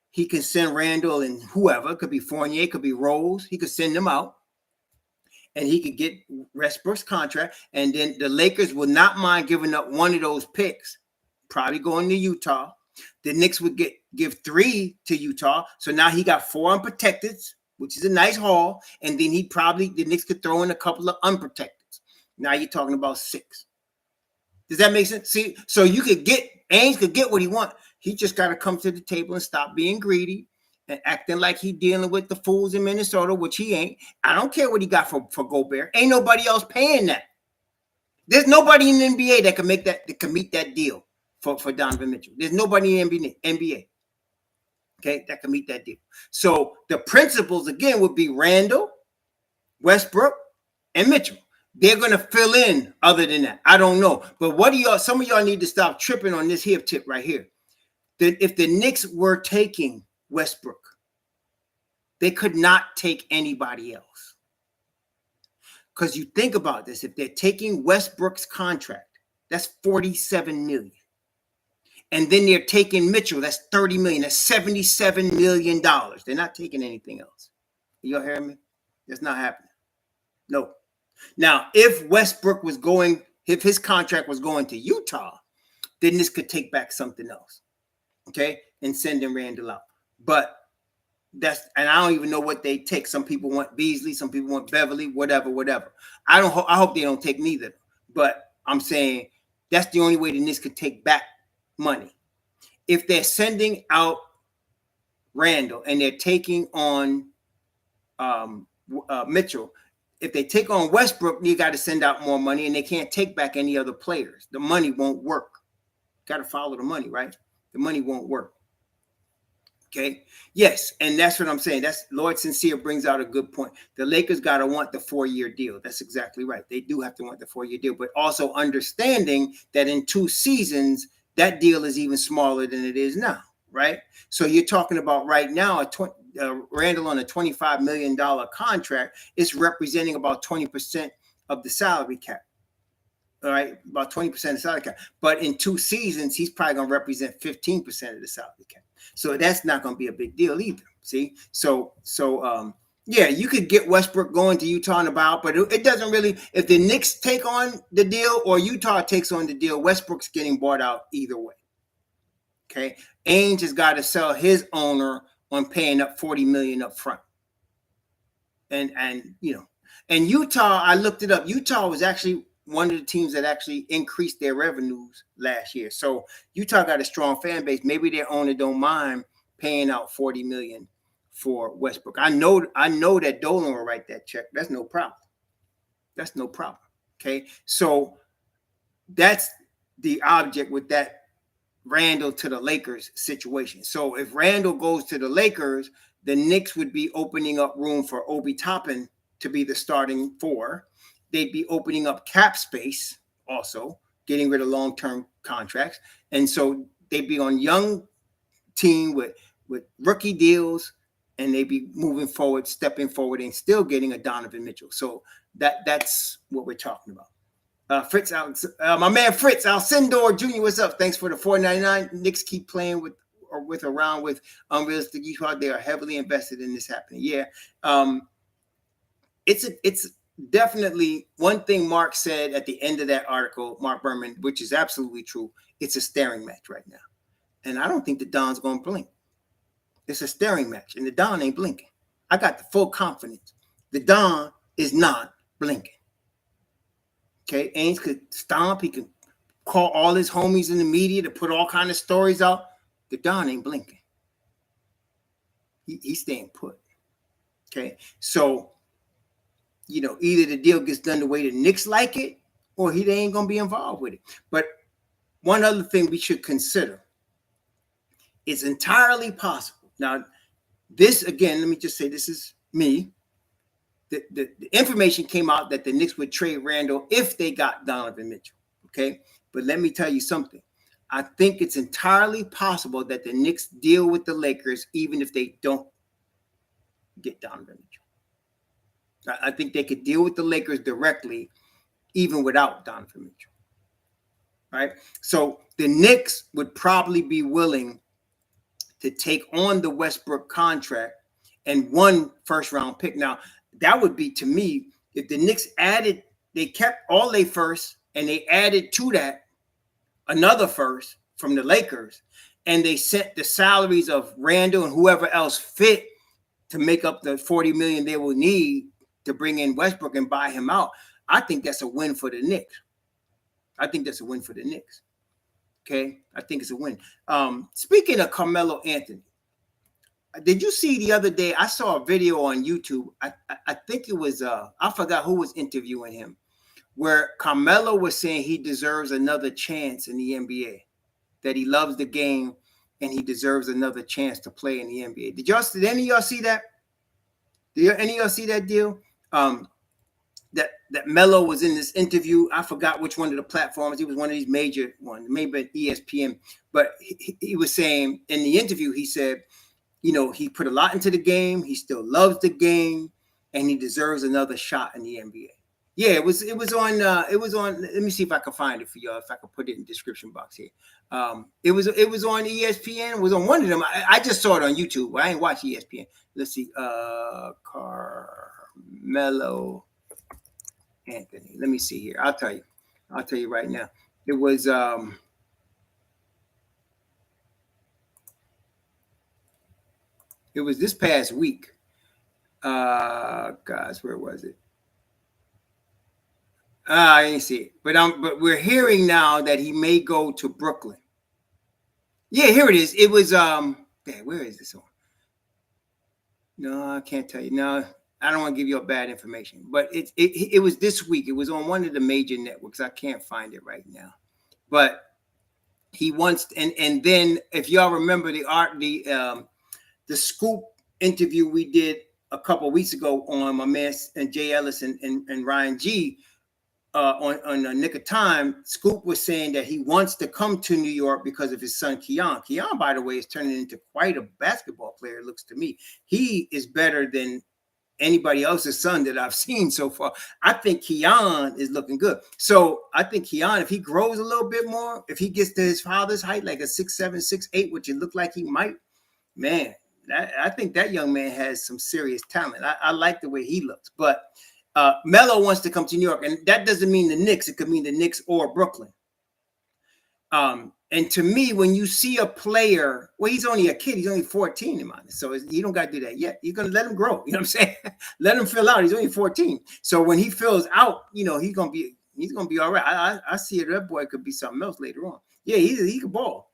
He can send Randle and whoever. It could be Fournier, it could be Rose. He could send them out. And he could get Westbrook's contract. And then the Lakers would not mind giving up one of those picks, probably going to Utah. The Knicks would give 3 to Utah. So now he got 4 unprotected, which is a nice haul. And then the Knicks could throw in a couple of unprotected. Now you're talking about 6. Does that make sense? See, so Ainge could get what he wants. He just got to come to the table and stop being greedy and acting like he dealing with the fools in Minnesota, which he ain't. I don't care what he got for Gobert. Ain't nobody else paying that. There's nobody in the NBA that can meet that deal for Donovan Mitchell. There's nobody in the NBA. Okay, that can meet that deal. So the principals again would be Randle, Westbrook, and Mitchell. They're going to fill in other than that. I don't know. But some of y'all need to stop tripping on this hip tip right here. That if the Knicks were taking Westbrook, they could not take anybody else. Because you think about this, if they're taking Westbrook's contract, that's $47 million. And then they're taking Mitchell, that's $30 million. That's $77 million. They're not taking anything else. Y'all hear me? That's not happening. No. Now, if his contract was going to Utah, then this could take back something else, okay, and send him Randle out. But and I don't even know what they take. Some people want Beasley, some people want Beverly, whatever. I hope they don't take neither. But I'm saying that's the only way the Knicks could take back money. If they're sending out Randle and they're taking on Mitchell. If they take on Westbrook, you got to send out more money, and they can't take back any other players. The money won't work. Got to follow the money, right? The money won't work. Okay? Yes, and that's what I'm saying. That's Lord Sincere brings out a good point. The Lakers got to want the 4-year deal. That's exactly right. They do have to want the 4-year deal, but also understanding that in 2 seasons, that deal is even smaller than it is now, right? So you're talking about right now, Randle on a $25 million contract is representing about 20% of the salary cap. All right, about 20% of the salary cap. But in 2 seasons, he's probably going to represent 15% of the salary cap. So that's not going to be a big deal either. See, so yeah, you could get Westbrook going to Utah and about, but it doesn't really. If the Knicks take on the deal or Utah takes on the deal, Westbrook's getting bought out either way. Okay, Ainge has got to sell his owner on paying up $40 million up front. And Utah, I looked it up. Utah was actually one of the teams that actually increased their revenues last year. So Utah got a strong fan base. Maybe their owner don't mind paying out $40 million for Westbrook. I know that Dolan will write that check. That's no problem. That's no problem. Okay, so that's the object with that Randle to the Lakers situation. So if Randle goes to the Lakers, the Knicks would be opening up room for Obi Toppin to be the starting four. They'd be opening up cap space, also getting rid of long-term contracts, and so they'd be on young team with rookie deals, and they'd be moving forward, stepping forward, and still getting a Donovan Mitchell. So that's what we're talking about. Fritz, my man Fritz Alcindor Jr., what's up? Thanks for the $4.99. Knicks keep playing with unrealistic youth. They are heavily invested in this happening. Yeah, it's definitely one thing Mark said at the end of that article, Mark Berman, which is absolutely true. It's a staring match right now, and I don't think the Don's going to blink. It's a staring match, and the Don ain't blinking. I got the full confidence. The Don is not blinking. Okay, Ainge could stomp. He could call all his homies in the media to put all kind of stories out. The Don ain't blinking. He's staying put. Okay, so either the deal gets done the way the Knicks like it, or they ain't gonna be involved with it. But one other thing we should consider: it's entirely possible. Now, this again, let me just say, this is me. The information came out that the Knicks would trade Randle if they got Donovan Mitchell. Okay, but let me tell you something. I think it's entirely possible that the Knicks deal with the Lakers even if they don't get Donovan Mitchell. I think they could deal with the Lakers directly even without Donovan Mitchell. Right? So the Knicks would probably be willing to take on the Westbrook contract and one first-round pick. Now, that would be, to me, if the Knicks they kept all their first and they added to that another first from the Lakers, and they sent the salaries of Randle and whoever else fit to make up the $40 million they will need to bring in Westbrook and buy him out. I think that's a win for the Knicks. Okay, I think it's a win. Speaking of Carmelo Anthony, did you see the other day? I saw a video on YouTube. I think it was I forgot who was interviewing him, where Carmelo was saying he deserves another chance in the NBA, that he loves the game and he deserves another chance to play in the NBA. Did any of y'all see that? Did any of y'all see that deal? That Melo was in this interview. I forgot which one of the platforms. He was one of these major ones, maybe ESPN. But he was saying in the interview, he said, he put a lot into the game. He still loves the game, and he deserves another shot in the NBA. Yeah, it was on. Let me see if I can find it for y'all. If I can put it in the description box here. It was on ESPN. It was on one of them. I just saw it on YouTube. I ain't watched ESPN. Let's see. Carmelo Anthony. Let me see here. I'll tell you right now. It was this past week. Guys, where was it? I didn't see it. But we're hearing now that he may go to Brooklyn. Yeah, here it is. It was where is this on? No, I can't tell you. No, I don't want to give you bad information. But it was this week. It was on one of the major networks. I can't find it right now. But he wants, and then if y'all remember the Scoop interview we did a couple of weeks ago on my man and Jay Ellis and Ryan G on Nick of Time, Scoop was saying that he wants to come to New York because of his son Keon. Keon, by the way, is turning into quite a basketball player, it looks to me. He is better than anybody else's son that I've seen so far. I think Keon is looking good. So I think Keon, if he grows a little bit more, if he gets to his father's height, like a 6'7", 6'8", which it looked like he might, man, I think that young man has some serious talent. I like the way he looks. But Melo wants to come to New York, and that doesn't mean the Knicks. It could mean the Knicks or Brooklyn. And to me, when you see a player, well, he's only a kid. He's only 14 in mind. So you don't got to do that yet. You're going to let him grow. You know what I'm saying? Let him fill out. He's only 14. So when he fills out, he's going to be all right. I see it. That boy could be something else later on. Yeah, he could ball.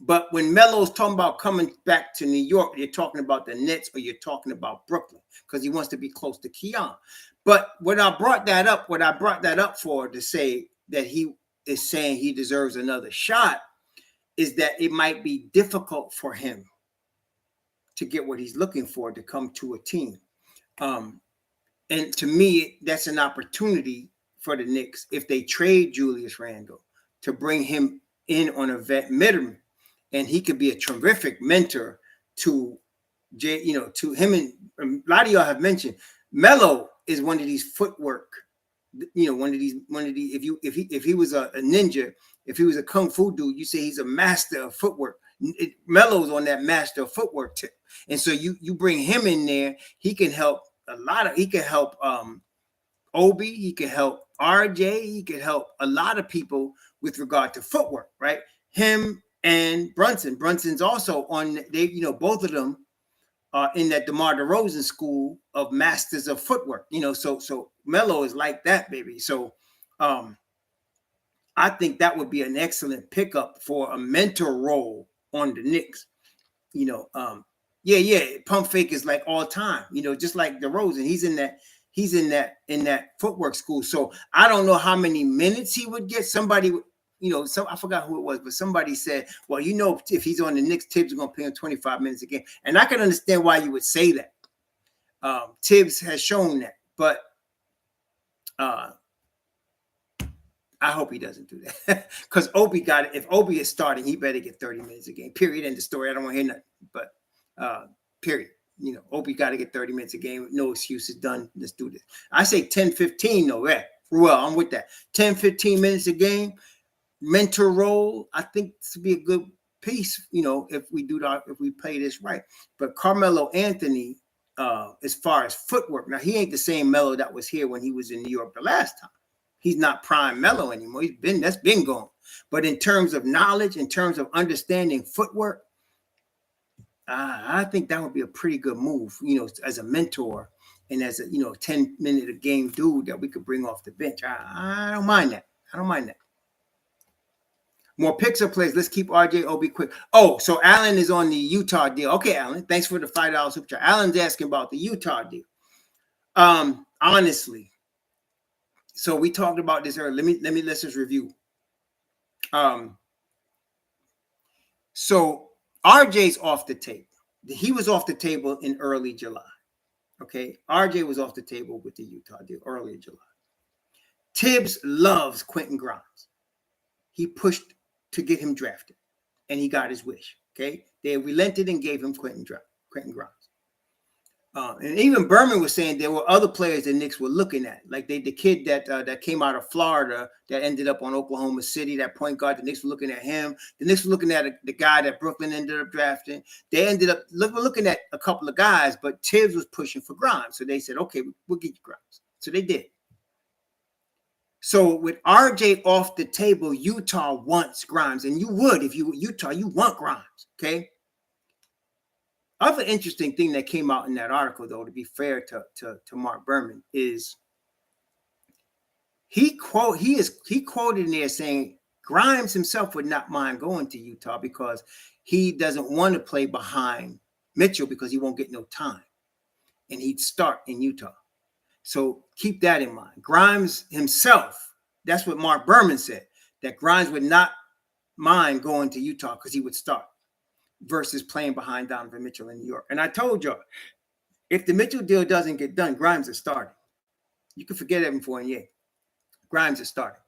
But when Melo's talking about coming back to New York, you're talking about the Nets or you're talking about Brooklyn because he wants to be close to Keon. But what I brought that up for to say that he is saying he deserves another shot is that it might be difficult for him to get what he's looking for to come to a team. And to me, that's an opportunity for the Knicks if they trade Julius Randle to bring him in on a vet minimum, and he could be a terrific mentor to to him. And a lot of y'all have mentioned Melo is one of these footwork, one of these. If he was a ninja, if he was a kung fu dude, you say he's a master of footwork. Melo's on that master of footwork tip, and so you bring him in there, he can help a lot of. He can help Obi, he can help RJ, he could help a lot of people with regard to footwork, right? Him and Brunson. Brunson's also on. They, both of them are in that DeMar DeRozan school of masters of footwork. So Melo is like that, baby. So I think that would be an excellent pickup for a mentor role on the Knicks. Pump fake is like all time. Just like DeRozan, he's in that footwork school. So I don't know how many minutes he would get. Somebody, I forgot who it was, but somebody said, well, if he's on the Knicks, Tibbs is going to pay him 25 minutes a game. And I can understand why you would say that. Tibbs has shown that, but I hope he doesn't do that because Obi got it. If Obi is starting, he better get 30 minutes a game, period. End of story. I don't want to hear nothing, but period. Obi got to get 30 minutes a game. No excuses. Done. Let's do this. I say 10, 15. No, yeah. Well, I'm with that. 10, 15 minutes a game. Mentor role. I think this would be a good piece, if we play this right. But Carmelo Anthony, as far as footwork, now he ain't the same Melo that was here when he was in New York the last time. He's not prime Melo anymore. That's been gone. But in terms of knowledge, in terms of understanding footwork, I think that would be a pretty good move, as a mentor and as a 10-minute a game dude that we could bring off the bench. I don't mind that. More picks or plays. Let's keep RJ Obi quick. Oh, so Alan is on the Utah deal. Okay, Alan, thanks for the $5 super chat. Alan's asking about the Utah deal. Honestly, so we talked about this earlier. Let's just review. So RJ's off the table. He was off the table in early July. Okay, RJ was off the table with the Utah deal early July. Tibbs loves Quentin Grimes. He pushed to get him drafted, and he got his wish. Okay, they relented and gave him Quentin Grimes. And even Berman was saying there were other players the Knicks were looking at, like the kid that came out of Florida that ended up on Oklahoma City, that point guard. The Knicks were looking at him. The Knicks were looking at the guy that Brooklyn ended up drafting. They ended up looking at a couple of guys, but Tibbs was pushing for Grimes. So they said, okay, we'll get you Grimes. So they did. So with RJ off the table, Utah wants Grimes. And you would, if you were Utah, you want Grimes, okay? Other interesting thing that came out in that article, though, to be fair to Mark Berman, is he quoted in there saying Grimes himself would not mind going to Utah because he doesn't want to play behind Mitchell because he won't get no time, and he'd start in Utah. So keep that in mind. Grimes himself, that's what Mark Berman said, that Grimes would not mind going to Utah because he would start versus playing behind Donovan Mitchell in New York. And I told y'all, if the Mitchell deal doesn't get done, Grimes is starting. You can forget Evan Fournier. Grimes is starting.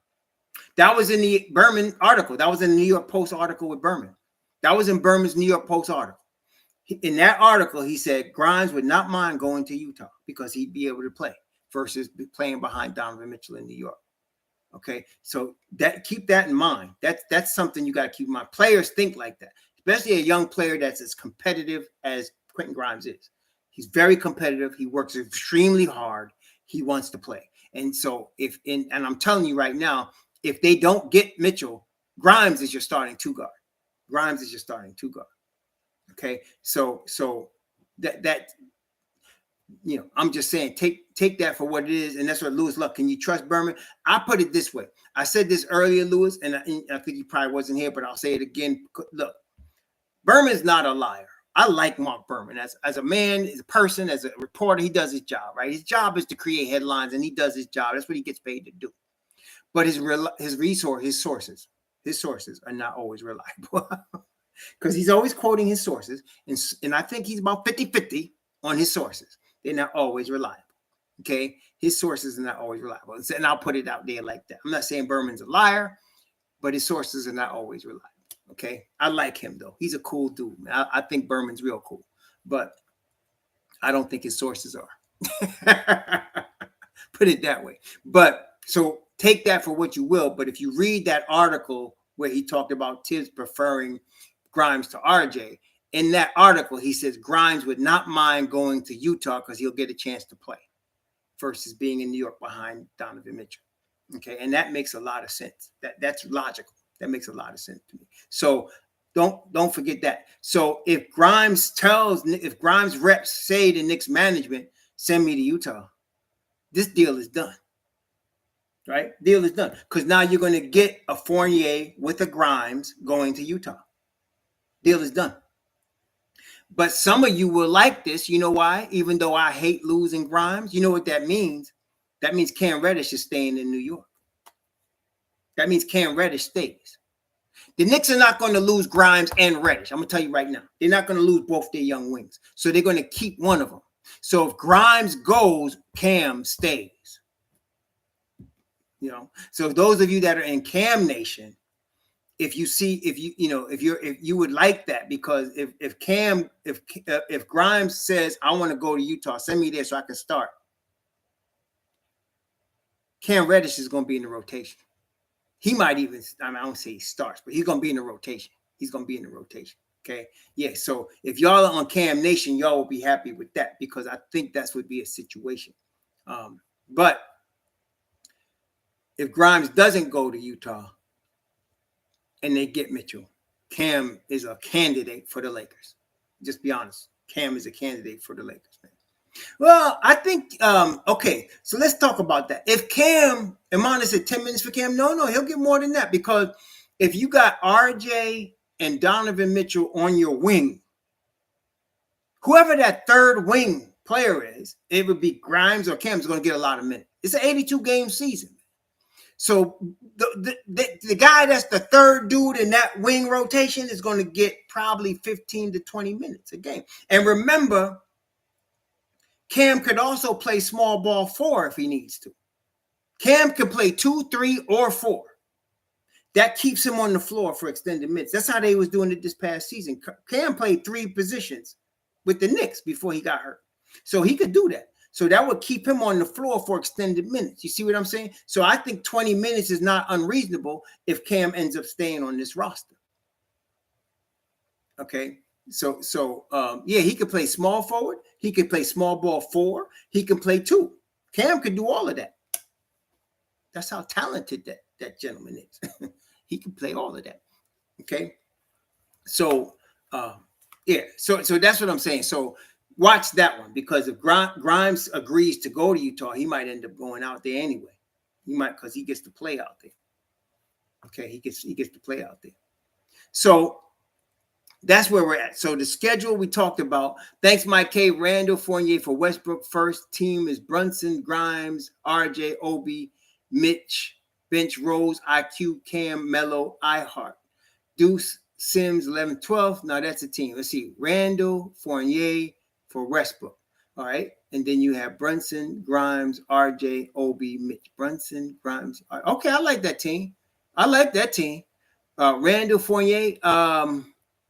That was in the Berman article. That was in the New York Post article with Berman. That was in Berman's New York Post article. In that article, he said Grimes would not mind going to Utah because he'd be able to play versus playing behind Donovan Mitchell in New York. Okay, so keep that in mind. That's something you got to keep in mind. Players think like that, especially a young player that's as competitive as Quentin Grimes is. He's very competitive. He works extremely hard. He wants to play. And so and I'm telling you right now, if they don't get Mitchell, Grimes is your starting two guard. Grimes is your starting two guard. Okay, so that I'm just saying, take that for what it is, and that's what Lewis Luck. Can you trust Berman? I put it this way. I said this earlier, Lewis, and I think he probably wasn't here, but I'll say it again. Look, Berman's not a liar. I like Mark Berman as a man, as a person, as a reporter. He does his job, right? His job is to create headlines, and he does his job. That's what he gets paid to do. But his sources are not always reliable because he's always quoting his sources, and I think he's about 50-50 on his sources. They're not always reliable. Okay, his sources are not always reliable, and I'll put it out there like that. I'm not saying Berman's a liar, but his sources are not always reliable. Okay, I like him though. He's a cool dude. I think Berman's real cool, but I don't think his sources are. Put it that way. But so take that for what you will. But if you read that article where he talked about Tibbs preferring Grimes to RJ, in that article, he says Grimes would not mind going to Utah because he'll get a chance to play versus being in New York behind Donovan Mitchell. Okay, and that makes a lot of sense. That's logical. That makes a lot of sense to me. So don't forget that. So if Grimes reps say to Knicks management, send me to Utah, this deal is done. Right? Deal is done. Because now you're going to get a Fournier with a Grimes going to Utah. Deal is done. But some of you will like this. You know why? Even though I hate losing Grimes, you know what that means? That means Cam Reddish is staying in New York. That means Cam Reddish stays. The Knicks are not going to lose Grimes and Reddish. I'm going to tell you right now. They're not going to lose both their young wings. So they're going to keep one of them. So if Grimes goes, Cam stays. You know, so those of you that are in Cam Nation, if you would like that, because if Grimes says, I want to go to Utah, send me there so I can start, Cam Reddish is going to be in the rotation. He might even, I don't say he starts, but he's going to be in the rotation. He's going to be in the rotation. Okay. Yeah. So if y'all are on Cam Nation, y'all will be happy with that, because I think that would be a situation. But if Grimes doesn't go to Utah and they get Mitchell, Cam is a candidate for the Lakers. Just be honest. Cam is a candidate for the Lakers, man. Well, I think, okay, so let's talk about that. If Cam, Amon said 10 minutes for Cam, no, he'll get more than that, because if you got RJ and Donovan Mitchell on your wing, whoever that third wing player is, it would be Grimes or Cam, is going to get a lot of minutes. It's an 82-game season. So the guy that's the third dude in that wing rotation is going to get probably 15 to 20 minutes a game. And remember, Cam could also play small ball 4 if he needs to. Cam could play 2, 3, or 4. That keeps him on the floor for extended minutes. That's how they was doing it this past season. Cam played 3 positions with the Knicks before he got hurt. So he could do that. So that would keep him on the floor for extended minutes. You see what I'm saying? So I think 20 minutes is not unreasonable if Cam ends up staying on this roster. Okay. So yeah, he could play small forward. He could play small ball 4. He can play 2. Cam could do all of that. That's how talented that gentleman is. He can play all of that. Okay. So yeah. So that's what I'm saying. So watch that one, because if Grimes agrees to go to Utah, he might end up going out there anyway. He might, because he gets to play out there. Okay, he gets to play out there. So that's where we're at. So the schedule we talked about. Thanks, Mike K. Randle, Fournier for Westbrook. First team is Brunson, Grimes, RJ, Obi, Mitch, bench Rose, IQ, Cam, Melo, iHeart, Deuce, Sims, 11, 12. Now that's a team. Let's see. Randle, Fournier for Westbrook. All right. And then you have Brunson, Grimes, RJ, Obi, Mitch. Brunson, Grimes. Okay, I like that team. Randle, Fournier.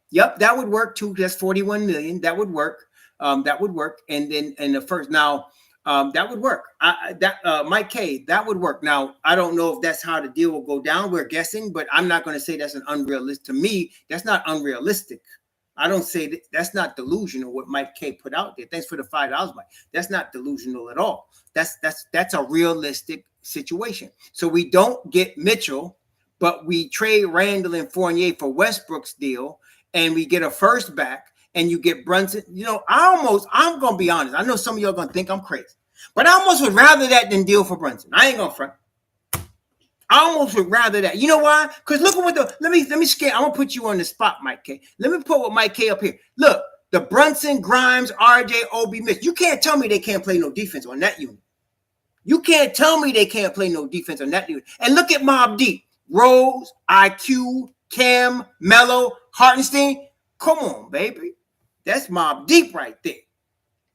Yep, that would work too. That's 41 million. That would work. And then in the first, now that would work. Mike K, that would work. Now, I don't know if that's how the deal will go down. We're guessing, but I'm not going to say that's an unrealistic. To me, that's not unrealistic. I don't say that's not delusional what Mike K put out there. Thanks for the $5, Mike. That's not delusional at all. That's a realistic situation. So we don't get Mitchell, but we trade Randle and Fournier for Westbrook's deal, and we get a first back, and you get Brunson. You know, I'm going to be honest. I know some of y'all going to think I'm crazy, but I almost would rather that than deal for Brunson. I ain't going to front. I almost would rather that. You know why? Because look at what the let me scare. I'm gonna put you on the spot, Mike K. Let me put what Mike K up here. Look, the Brunson, Grimes, RJ, OB, Mitch. You can't tell me they can't play no defense on that unit. You can't tell me they can't play no defense on that unit. And look at Mobb Deep. Rose, IQ, Cam, Mello, Hartenstein. Come on, baby. That's Mobb Deep right there.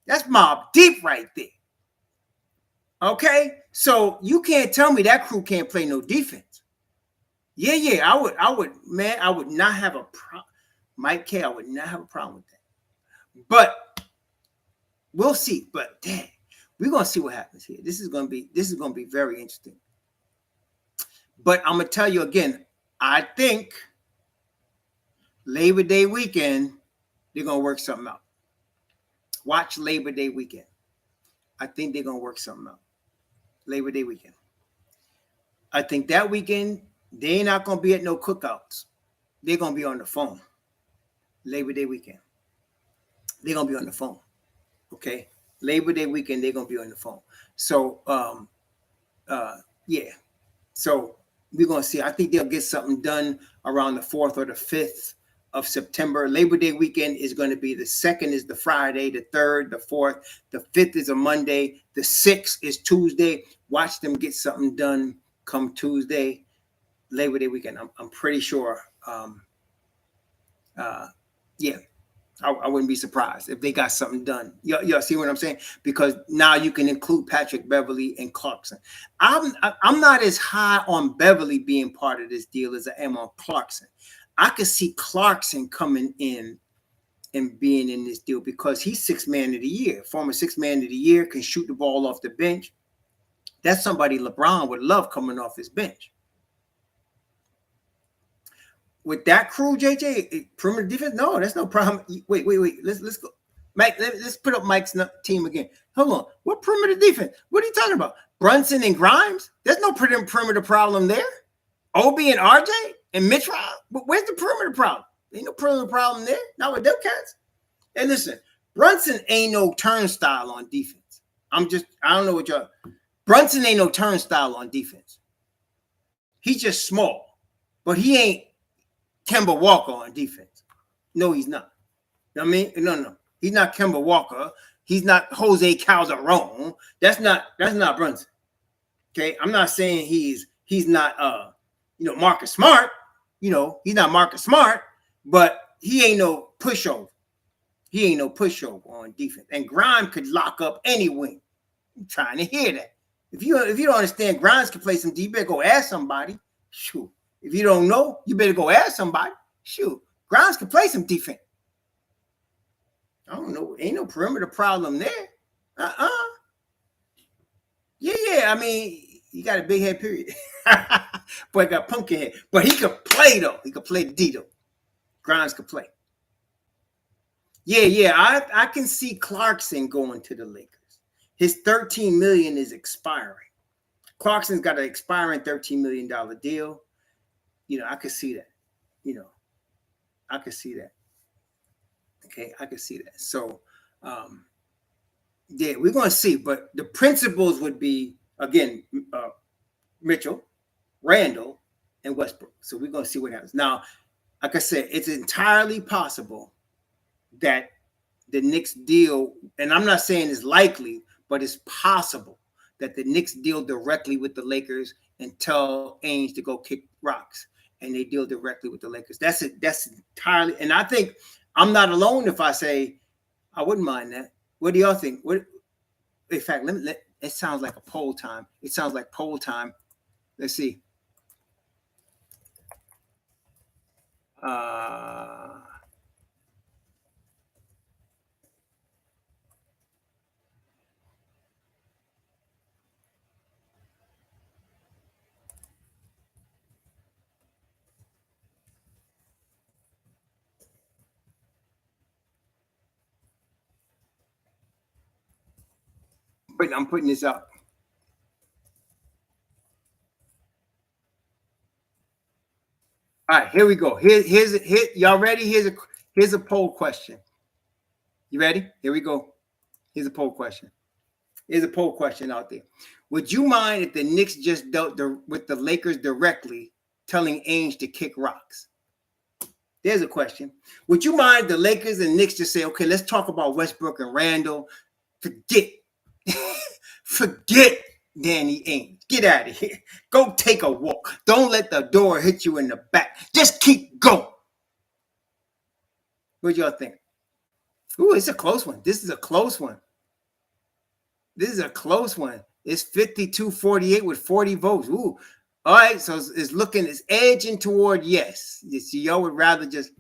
That's Mobb Deep right there. Okay? So you can't tell me that crew can't play no defense. Yeah, I would, man, I would not have a problem. Mike K, I would not have a problem with that. But we'll see. But dang, we're gonna see what happens here. This is gonna be very interesting. But I'm gonna tell you again, I think Labor Day weekend, they're gonna work something out. Watch Labor Day weekend. I think they're gonna work something out. Labor Day weekend. I think that weekend they're not gonna be at no cookouts. They're gonna be on the phone. Labor Day weekend. They're gonna be on the phone. Okay. Labor Day weekend, they're gonna be on the phone. So yeah. So we're gonna see. I think they'll get something done around the 4th or the 5th of September. Labor Day weekend is going to be the 2nd is the Friday, the 3rd, the 4th, the 5th is a Monday, the 6th is Tuesday. Watch them get something done come Tuesday, Labor Day weekend. I'm pretty sure. Yeah, I wouldn't be surprised if they got something done. Y'all see what I'm saying? Because now you can include Patrick Beverley and Clarkson. I'm not as high on Beverley being part of this deal as I am on Clarkson. I could see Clarkson coming in and being in this deal because he's 6th man of the year, former 6th man of the year, can shoot the ball off the bench. That's somebody LeBron would love coming off his bench. With that crew, JJ, perimeter defense, no, that's no problem. Wait. Let's go. Mike, let's put up Mike's team again. Hold on. What perimeter defense? What are you talking about? Brunson and Grimes? There's no perimeter problem there. OB and RJ and Mitch Rob? Where's the perimeter problem? Ain't no perimeter problem there. Not with them cats. And listen, Brunson ain't no turnstile on defense. I don't know what y'all. Brunson ain't no turnstile on defense. He's just small, but he ain't Kemba Walker on defense. No, he's not. You know what I mean? No. He's not Kemba Walker. He's not Jose Calderon. That's not Brunson. Okay. I'm not saying he's not Marcus Smart. He's not Marcus Smart, but he ain't no pushover. He ain't no pushover on defense. And Grimes could lock up any wing. I'm trying to hear that. If you don't understand Grimes can play some D, you better go ask somebody. Shoot. If you don't know, you better go ask somebody. Shoot. Grimes can play some defense. I don't know. Ain't no perimeter problem there. Yeah. I mean, he got a big head, period. Boy, got pumpkin head. But he could play, though. He could play the D, though. Grimes could play. Yeah. I can see Clarkson going to the Lakers. His $13 million is expiring. Clarkson's got an expiring $13 million deal. I could see that. I could see that. Okay, I could see that. So, yeah, we're going to see. But the principles would be, again, Mitchell, Randle, and Westbrook. So we're going to see what happens. Now, like I said, it's entirely possible that the Knicks deal, and I'm not saying it's likely, but it's possible that the Knicks deal directly with the Lakers and tell Ainge to go kick rocks, and they deal directly with the Lakers. That's entirely, and I think I'm not alone if I say I wouldn't mind that. What do y'all think? In fact, it sounds like a poll time. It sounds like poll time. Let's see. I'm putting this up. All right, here we go. Here, y'all ready? Here's a poll question. You ready? Here we go. Here's a poll question. Here's a poll question out there. Would you mind if the Knicks just dealt with the Lakers directly, telling Ainge to kick rocks? There's a question. Would you mind the Lakers and Knicks just say, okay, let's talk about Westbrook and Randle. Forget Danny Ainge. Get out of here. Go take a walk. Don't let the door hit you in the back. Just keep going. What y'all think? Ooh, it's a close one. This is a close one. This is a close one. It's 52-48 with 40 votes. Ooh. All right, so it's edging toward yes. So y'all would rather just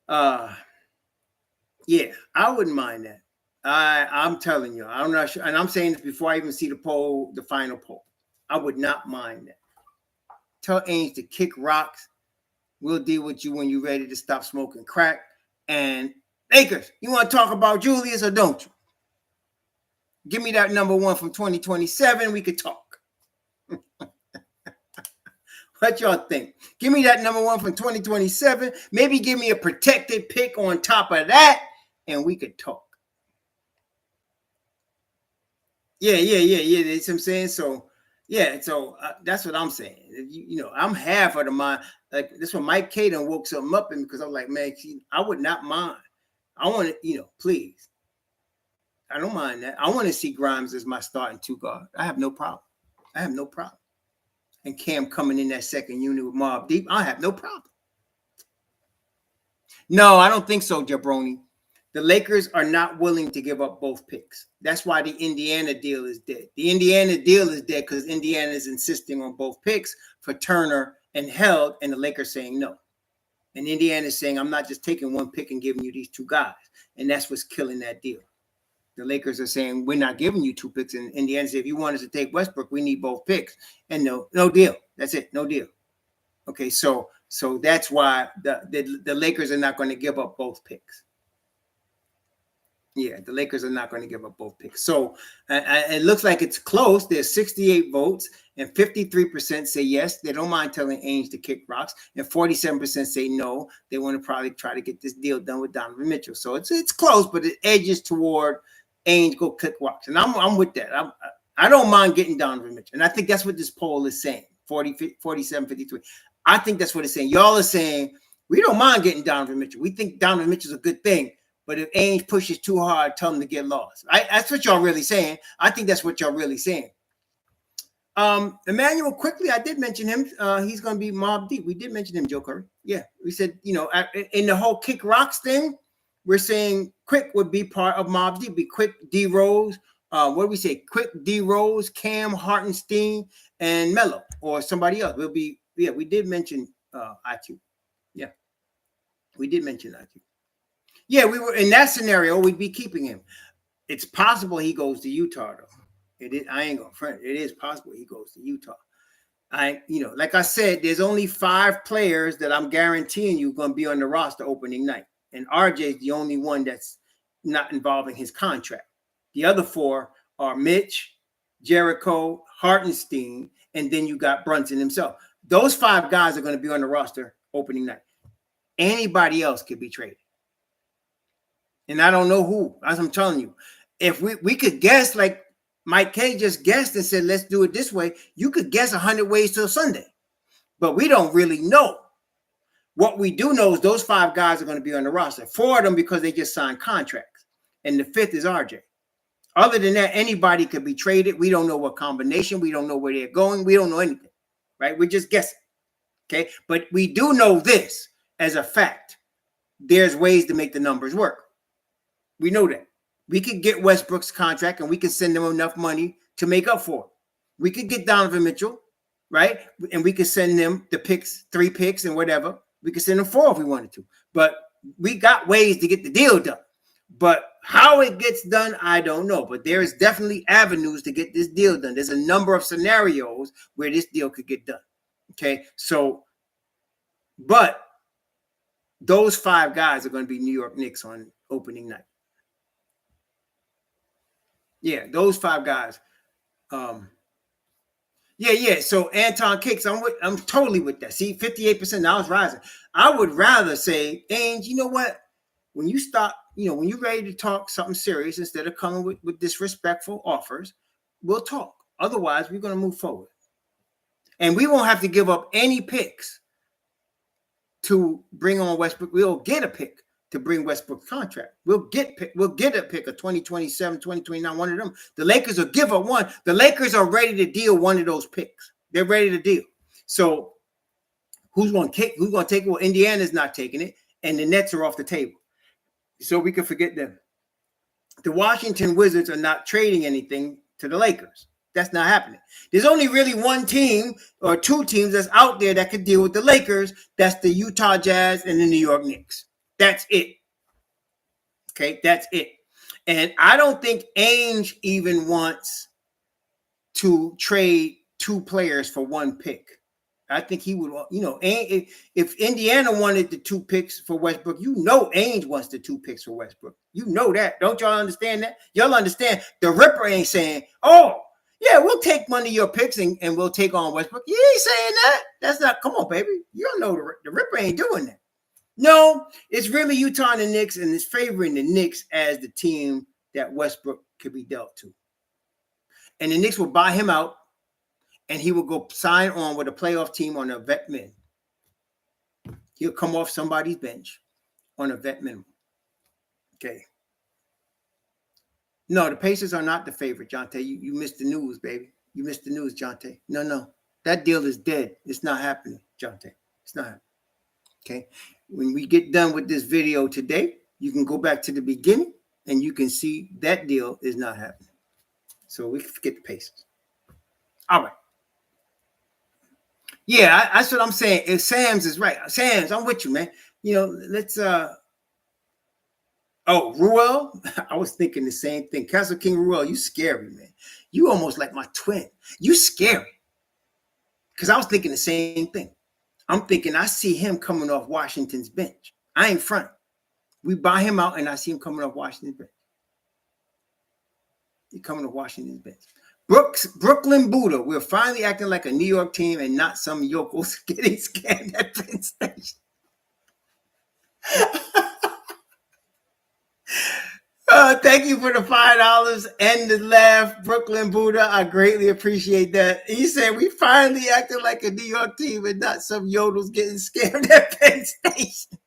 yeah, I wouldn't mind that. I'm telling you, I'm not sure, and I'm saying this before I even see the poll, the final poll. I would not mind that. Tell Ainge to kick rocks. We'll deal with you when you're ready to stop smoking crack. And Lakers, you want to talk about Julius or don't you? Give me that number 1 from 2027. We could talk. What y'all think? Give me that number 1 from 2027. Maybe give me a protected pick on top of that, and we could talk. Yeah. That's what I'm saying. So, yeah. So that's what I'm saying. You know, I'm half of the mind. Like this one, Mike Caden woke something up in because I'm like, man, I would not mind. I want to, please. I don't mind that. I want to see Grimes as my starting 2 guard. I have no problem. And Cam coming in that second unit with Mobb Deep, I have no problem. No, I don't think so, Jabroni. The Lakers are not willing to give up both picks. That's why the Indiana deal is dead. The Indiana deal is dead because Indiana is insisting on both picks for Turner and Held, and the Lakers saying no. And Indiana is saying, I'm not just taking 1 pick and giving you these 2 guys. And that's what's killing that deal. The Lakers are saying, we're not giving you 2 picks. And Indiana said, if you want us to take Westbrook, we need both picks. And no deal. That's it. No deal. Okay, so that's why the Lakers are not going to give up both picks. Yeah, the Lakers are not going to give up both picks. So it looks like it's close. There's 68 votes, and 53% say yes. They don't mind telling Ainge to kick rocks, and 47% say no. They want to probably try to get this deal done with Donovan Mitchell. So it's close, but it edges toward Ainge go kick rocks, and I'm with that. I don't mind getting Donovan Mitchell, and I think that's what this poll is saying. 47, 53. I think that's what it's saying. Y'all are saying we don't mind getting Donovan Mitchell. We think Donovan Mitchell is a good thing. But if Ainge pushes too hard, tell him to get lost. That's what y'all really saying. I think that's what y'all really saying. Emmanuel, quickly, I did mention him. He's going to be Mobb Deep. We did mention him, Joe Curry. Yeah, we said, in the whole kick rocks thing, we're saying Quick would be part of Mobb Deep. Be Quick, D Rose. What do we say? Quick, D Rose, Cam, Hartenstein, and Melo, or somebody else. We did mention IQ. Yeah, we did mention IQ. Yeah, we were in that scenario. We'd be keeping him. It's possible he goes to Utah, though. I ain't gonna front. It is possible he goes to Utah. Like I said, there's only 5 players that I'm guaranteeing you going to be on the roster opening night, and RJ is the only one that's not involving his contract. The other 4 are Mitch, Jericho, Hartenstein, and then you got Brunson himself. Those 5 guys are going to be on the roster opening night. Anybody else could be traded. And I don't know who. As I'm telling you, if we could guess, like Mike K just guessed and said, let's do it this way, you could guess 100 ways till Sunday. But we don't really know. What we do know is those 5 guys are going to be on the roster. 4 of them because they just signed contracts. And the 5th is RJ. Other than that, anybody could be traded. We don't know what combination. We don't know where they're going. We don't know anything. Right? We're just guessing. Okay? But we do know this as a fact. There's ways to make the numbers work. We know that. We could get Westbrook's contract and we can send them enough money to make up for it. We could get Donovan Mitchell, right? And we could send them the picks, 3 picks and whatever. We could send them 4 if we wanted to. But we got ways to get the deal done. But how it gets done, I don't know. But there is definitely avenues to get this deal done. There's a number of scenarios where this deal could get done. Okay? So, but those 5 guys are going to be New York Knicks on opening night. Yeah, those 5 guys. Yeah. So Anton Kicks, I'm totally with that. See, 58% now it's rising. I would rather say, Ainge, you know what? When you stop, when you're ready to talk something serious, instead of coming with disrespectful offers, we'll talk. Otherwise, we're going to move forward. And we won't have to give up any picks to bring on Westbrook. We'll get a pick to bring Westbrook's contract. We'll get a pick of 2027, 2029, one of them. The Lakers will give up one. The Lakers are ready to deal one of those picks. They're ready to deal. So who's going to take it? Well, Indiana's not taking it, and the Nets are off the table. So we can forget them. The Washington Wizards are not trading anything to the Lakers. That's not happening. There's only really one team or two teams that's out there that could deal with the Lakers. That's the Utah Jazz and the New York Knicks. That's it. Okay, that's it. And I don't think Ainge even wants to trade two players for one pick. I think he would, if Indiana wanted the two picks for Westbrook, Ainge wants the two picks for Westbrook. You know that. Don't y'all understand that? Y'all understand the Ripper ain't saying, oh, yeah, we'll take one of your picks and we'll take on Westbrook. You ain't saying that. That's not, come on, baby. You don't know the Ripper ain't doing that. No, it's really Utah and the Knicks, and it's favoring the Knicks as the team that Westbrook could be dealt to. And the Knicks will buy him out, and he will go sign on with a playoff team on a vet min. He'll come off somebody's bench on a vet minimum. Okay. No, the Pacers are not the favorite, Jonte. You missed the news, baby. You missed the news, Jonte. No. That deal is dead. It's not happening, Jonte. It's not happening. Okay. When we get done with this video today, you can go back to the beginning and you can see that deal is not happening. So we can forget the Pacers. All right. Yeah, that's what I'm saying. If Sam's is right. Sam's, I'm with you, man. Let's Ruel. I was thinking the same thing. Castle King Ruel, you scary, man. You almost like my twin. You scary. Because I was thinking the same thing. I'm thinking I see him coming off Washington's bench. I ain't front. We buy him out and I see him coming off Washington's bench. He's coming off Washington's bench. Brooklyn Buddha, we're finally acting like a New York team and not some yokels getting scammed at Penn Station. Thank you for the $5 and the laugh, Brooklyn Buddha. I greatly appreciate that. He said we finally acting like a New York team and not some yodels getting scammed at Penn Station.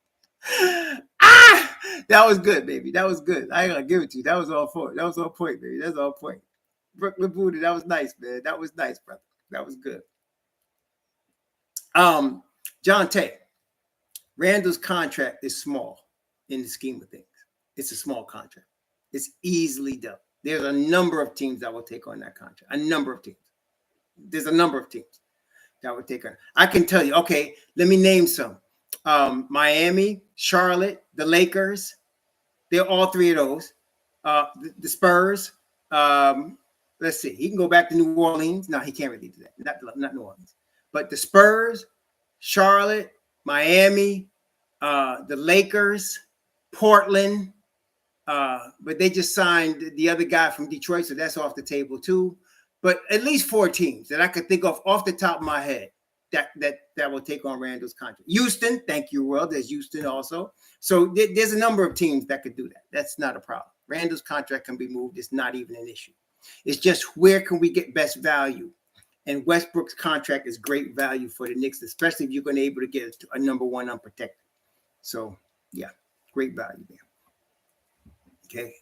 That was good, baby. That was good. I ain't gonna give it to you. That was all point. That was all point, baby. That's all point. Brooklyn Buddha, that was nice, man. That was nice, brother. That was good. John Tay, Randle's contract is small in the scheme of things. It's a small contract. It's easily done. There's a number of teams that will take on that contract. A number of teams. There's a number of teams that would take on. I can tell you. Okay, let me name some. Miami, Charlotte, the Lakers. They're all three of those. The Spurs. Let's see. He can go back to New Orleans. No, he can't really do that. Not New Orleans. But the Spurs, Charlotte, Miami, the Lakers, Portland. But they just signed the other guy from Detroit, so that's off the table too. But at least 4 teams that I could think of off the top of my head that will take on Randle's contract. Houston, thank you, World. There's Houston also. So there's a number of teams that could do that. That's not a problem. Randle's contract can be moved. It's not even an issue. It's just where can we get best value? And Westbrook's contract is great value for the Knicks, especially if you're going to be able to get a number one unprotected. So, yeah, great value there. Okay.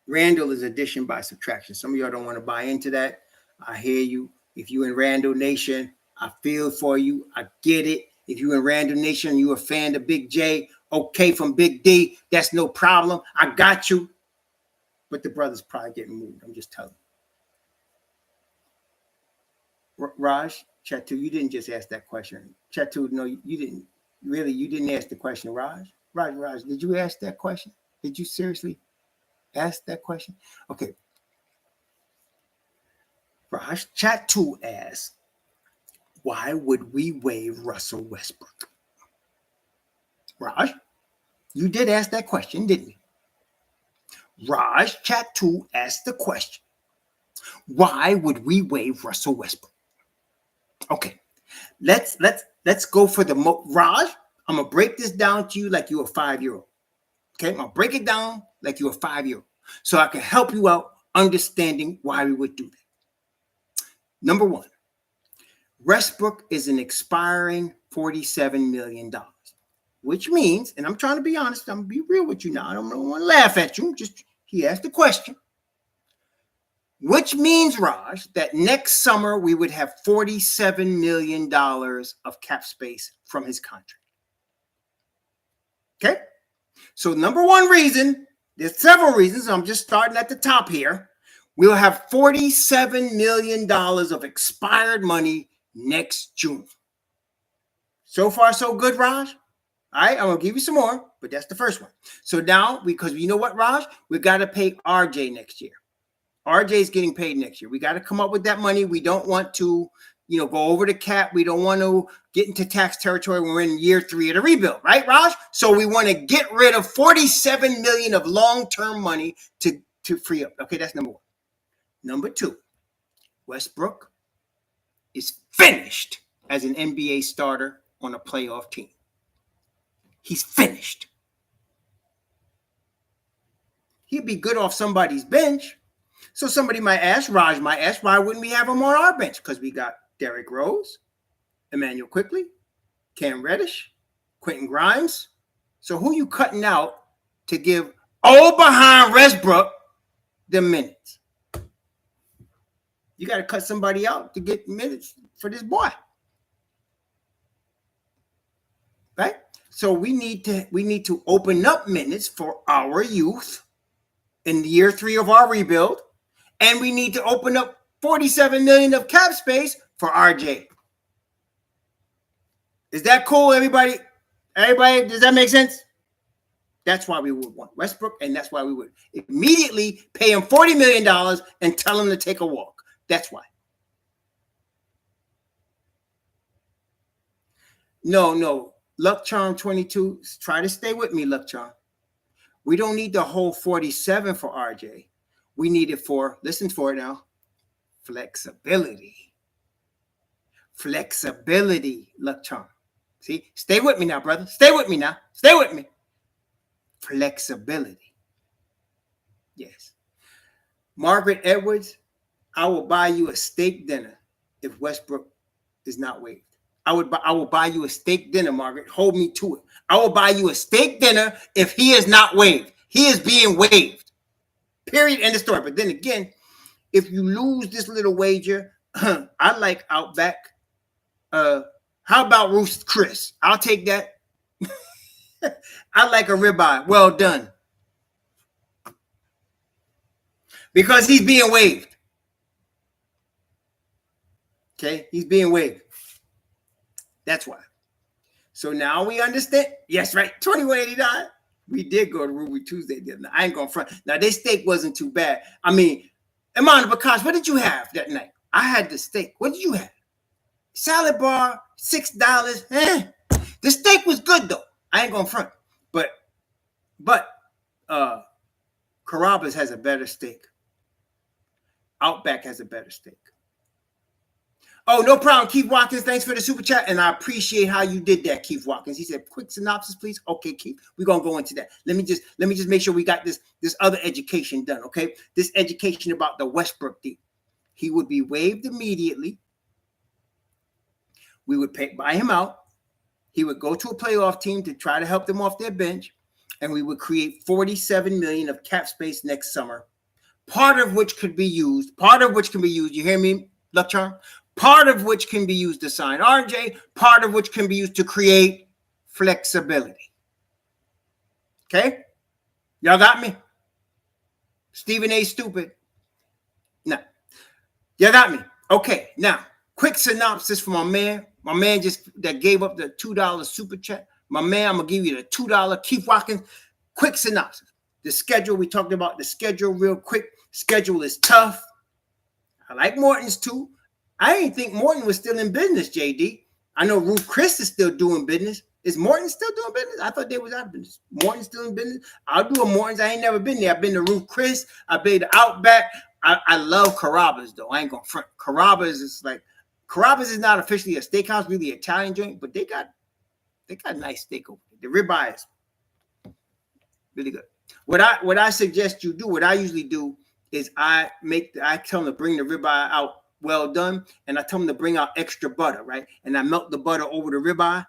Randle is addition by subtraction. Some of y'all don't want to buy into that. I hear you. If you in Randle Nation, I feel for you. I get it. If you in Randle Nation, you a fan of Big J, okay, from Big D, that's no problem. I got you. But the brother's probably getting moved. I'm just telling you. Raj, Chatu, you didn't just ask that question. Chatu, no, you didn't. Really, you didn't ask the question, Raj. Raj, did you ask that question? Did you seriously ask that question? Okay. Raj, Chatu asks, why would we waive Russell Westbrook? Raj, you did ask that question, didn't you? Raj Chatu asked the question, why would we waive Russell Westbrook? Okay, let's go for the Raj, I'm gonna break this down to you like you're a 5-year-old. Okay, I'm going to break it down like you're a 5-year-old so I can help you out understanding why we would do that. Number one, Westbrook is an expiring $47 million, which means, and I'm trying to be honest, I'm going to be real with you now. I don't want to laugh at you. Just, he asked the question. Which means, Raj, that next summer we would have $47 million of cap space from his contract. Okay? So number one reason, there's several reasons. I'm just starting at the top here. We'll have $47 million of expired money next June. So far, so good, Raj. All right, I'm going to give you some more, but that's the first one. So now, because you know what, Raj? We got to pay RJ next year. RJ is getting paid next year. We got to come up with that money. We don't want to, go over the cap. We don't want to get into tax territory when we're in year 3 of the rebuild, right, Raj? So we want to get rid of $47 million of long-term money to free up. Okay, that's number one. Number two, Westbrook is finished as an NBA starter on a playoff team. He's finished. He'd be good off somebody's bench. So somebody might ask, Raj might ask, why wouldn't we have him on our bench? Because we got Derrick Rose, Emmanuel Quickly, Cam Reddish, Quentin Grimes. So who you cutting out to give all behind Westbrook the minutes? You got to cut somebody out to get minutes for this boy. Right? So we need to open up minutes for our youth in year 3 of our rebuild. And we need to open up $47 million of cap space for RJ. Is that cool, everybody? Everybody, does that make sense? That's why we would want Westbrook, and that's why we would immediately pay him $40 million and tell him to take a walk. That's why. No. Luck Charm 22. Try to stay with me, Luck Charm. We don't need the whole 47 for RJ. We need it for, listen for it now, flexibility. Flexibility, Luck Charm. See, stay with me now, brother. Stay with me now. Stay with me. Flexibility. Yes. Margaret Edwards, I will buy you a steak dinner if Westbrook is not waived. I will buy you a steak dinner, Margaret. Hold me to it. I will buy you a steak dinner if he is not waived. He is being waived. Period. End of story. But then again, if you lose this little wager, I like Outback. How about Ruth's Chris? I'll take that. I like a ribeye. Well done. Because he's being waived. Okay? He's being waived. That's why. So now we understand. Yes, right. $21.89. We did go to Ruby Tuesday. I ain't going to front. Now, this steak wasn't too bad. I mean, Iman Bakash, what did you have that night? I had the steak. What did you have? Salad bar, $6. The steak was good, though. I ain't going to front. But Carrabba's has a better steak. Outback has a better steak. Oh, no problem, Keith Watkins. Thanks for the super chat, and I appreciate how you did that, Keith Watkins. He said, "Quick synopsis, please." Okay, Keith, we're gonna go into that. Let me just make sure we got this other education done. Okay, this education about the Westbrook deal. He would be waived immediately. We would buy him out. He would go to a playoff team to try to help them off their bench, and we would create $47 million of cap space next summer. Part of which could be used. You hear me, Luck Charm? Part of which can be used to sign RJ, part of which can be used to create flexibility. Okay? Y'all got me? Stephen A. Stupid. No. Y'all got me? Okay, now, quick synopsis for my man. My man that gave up the $2 super chat. My man, I'm going to give you the $2. Keith Watkins. Quick synopsis. The schedule, we talked about the schedule real quick. Schedule is tough. I like Morton's too. I didn't think Morton was still in business, JD. I know Ruth Chris is still doing business. Is Morton still doing business? I thought they was out of business. Morton's still in business? I'll do a Morton's. I ain't never been there. I've been to Ruth Chris. I've been to Outback. I love Carrabba's, though. I ain't going to front. Carrabba's is not officially a steakhouse, really Italian joint, but they got nice steak over there. The ribeyes. Really good. What I suggest you do, what I usually do is I tell them to bring the ribeye out well done, and I tell them to bring out extra butter, right? And I melt the butter over the ribeye,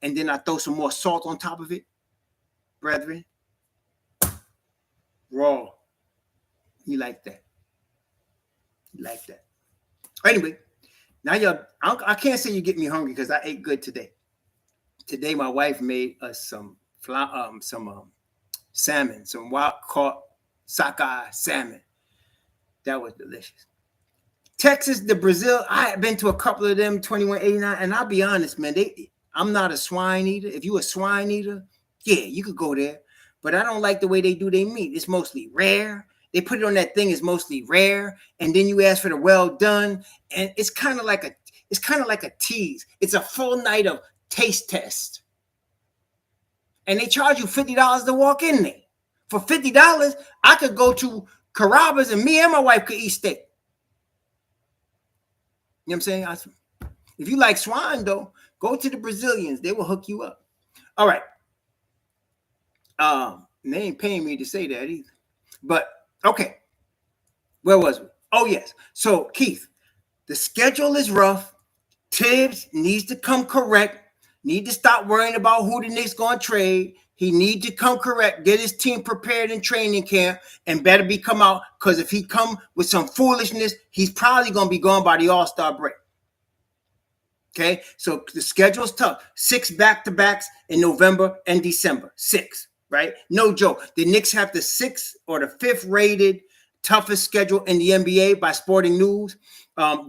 and then I throw some more salt on top of it, brethren. Raw. You like that? You like that? Anyway, now y'all, I can't say you get me hungry because I ate good today. Today my wife made us some salmon, some wild caught sockeye salmon. That was delicious. Texas, the Brazil, I had been to a couple of them, 2189, and I'll be honest, man, I'm not a swine eater. If you a swine eater, yeah, you could go there. But I don't like the way they do their meat. It's mostly rare. They put it on that thing, it's mostly rare. And then you ask for the well done. And it's kind of like a tease. It's a full night of taste test. And they charge you $50 to walk in there. For $50, I could go to Carrabba's and me and my wife could eat steak. You know what I'm saying? If you like swine, though, go to the Brazilians. They will hook you up. All right. They ain't paying me to say that either. But, okay. Where was we? Oh, yes. So, Keith, the schedule is rough. Tibbs needs to come correct. Need to stop worrying about who the Knicks going to trade. He need to come correct, get his team prepared in training camp, and better be come out, because if he come with some foolishness, he's probably going to be gone by the All-Star break. Okay, so the schedule's tough. 6 back-to-backs in November and December. 6, right? No joke. The Knicks have the 6th or the 5th rated toughest schedule in the NBA by Sporting News.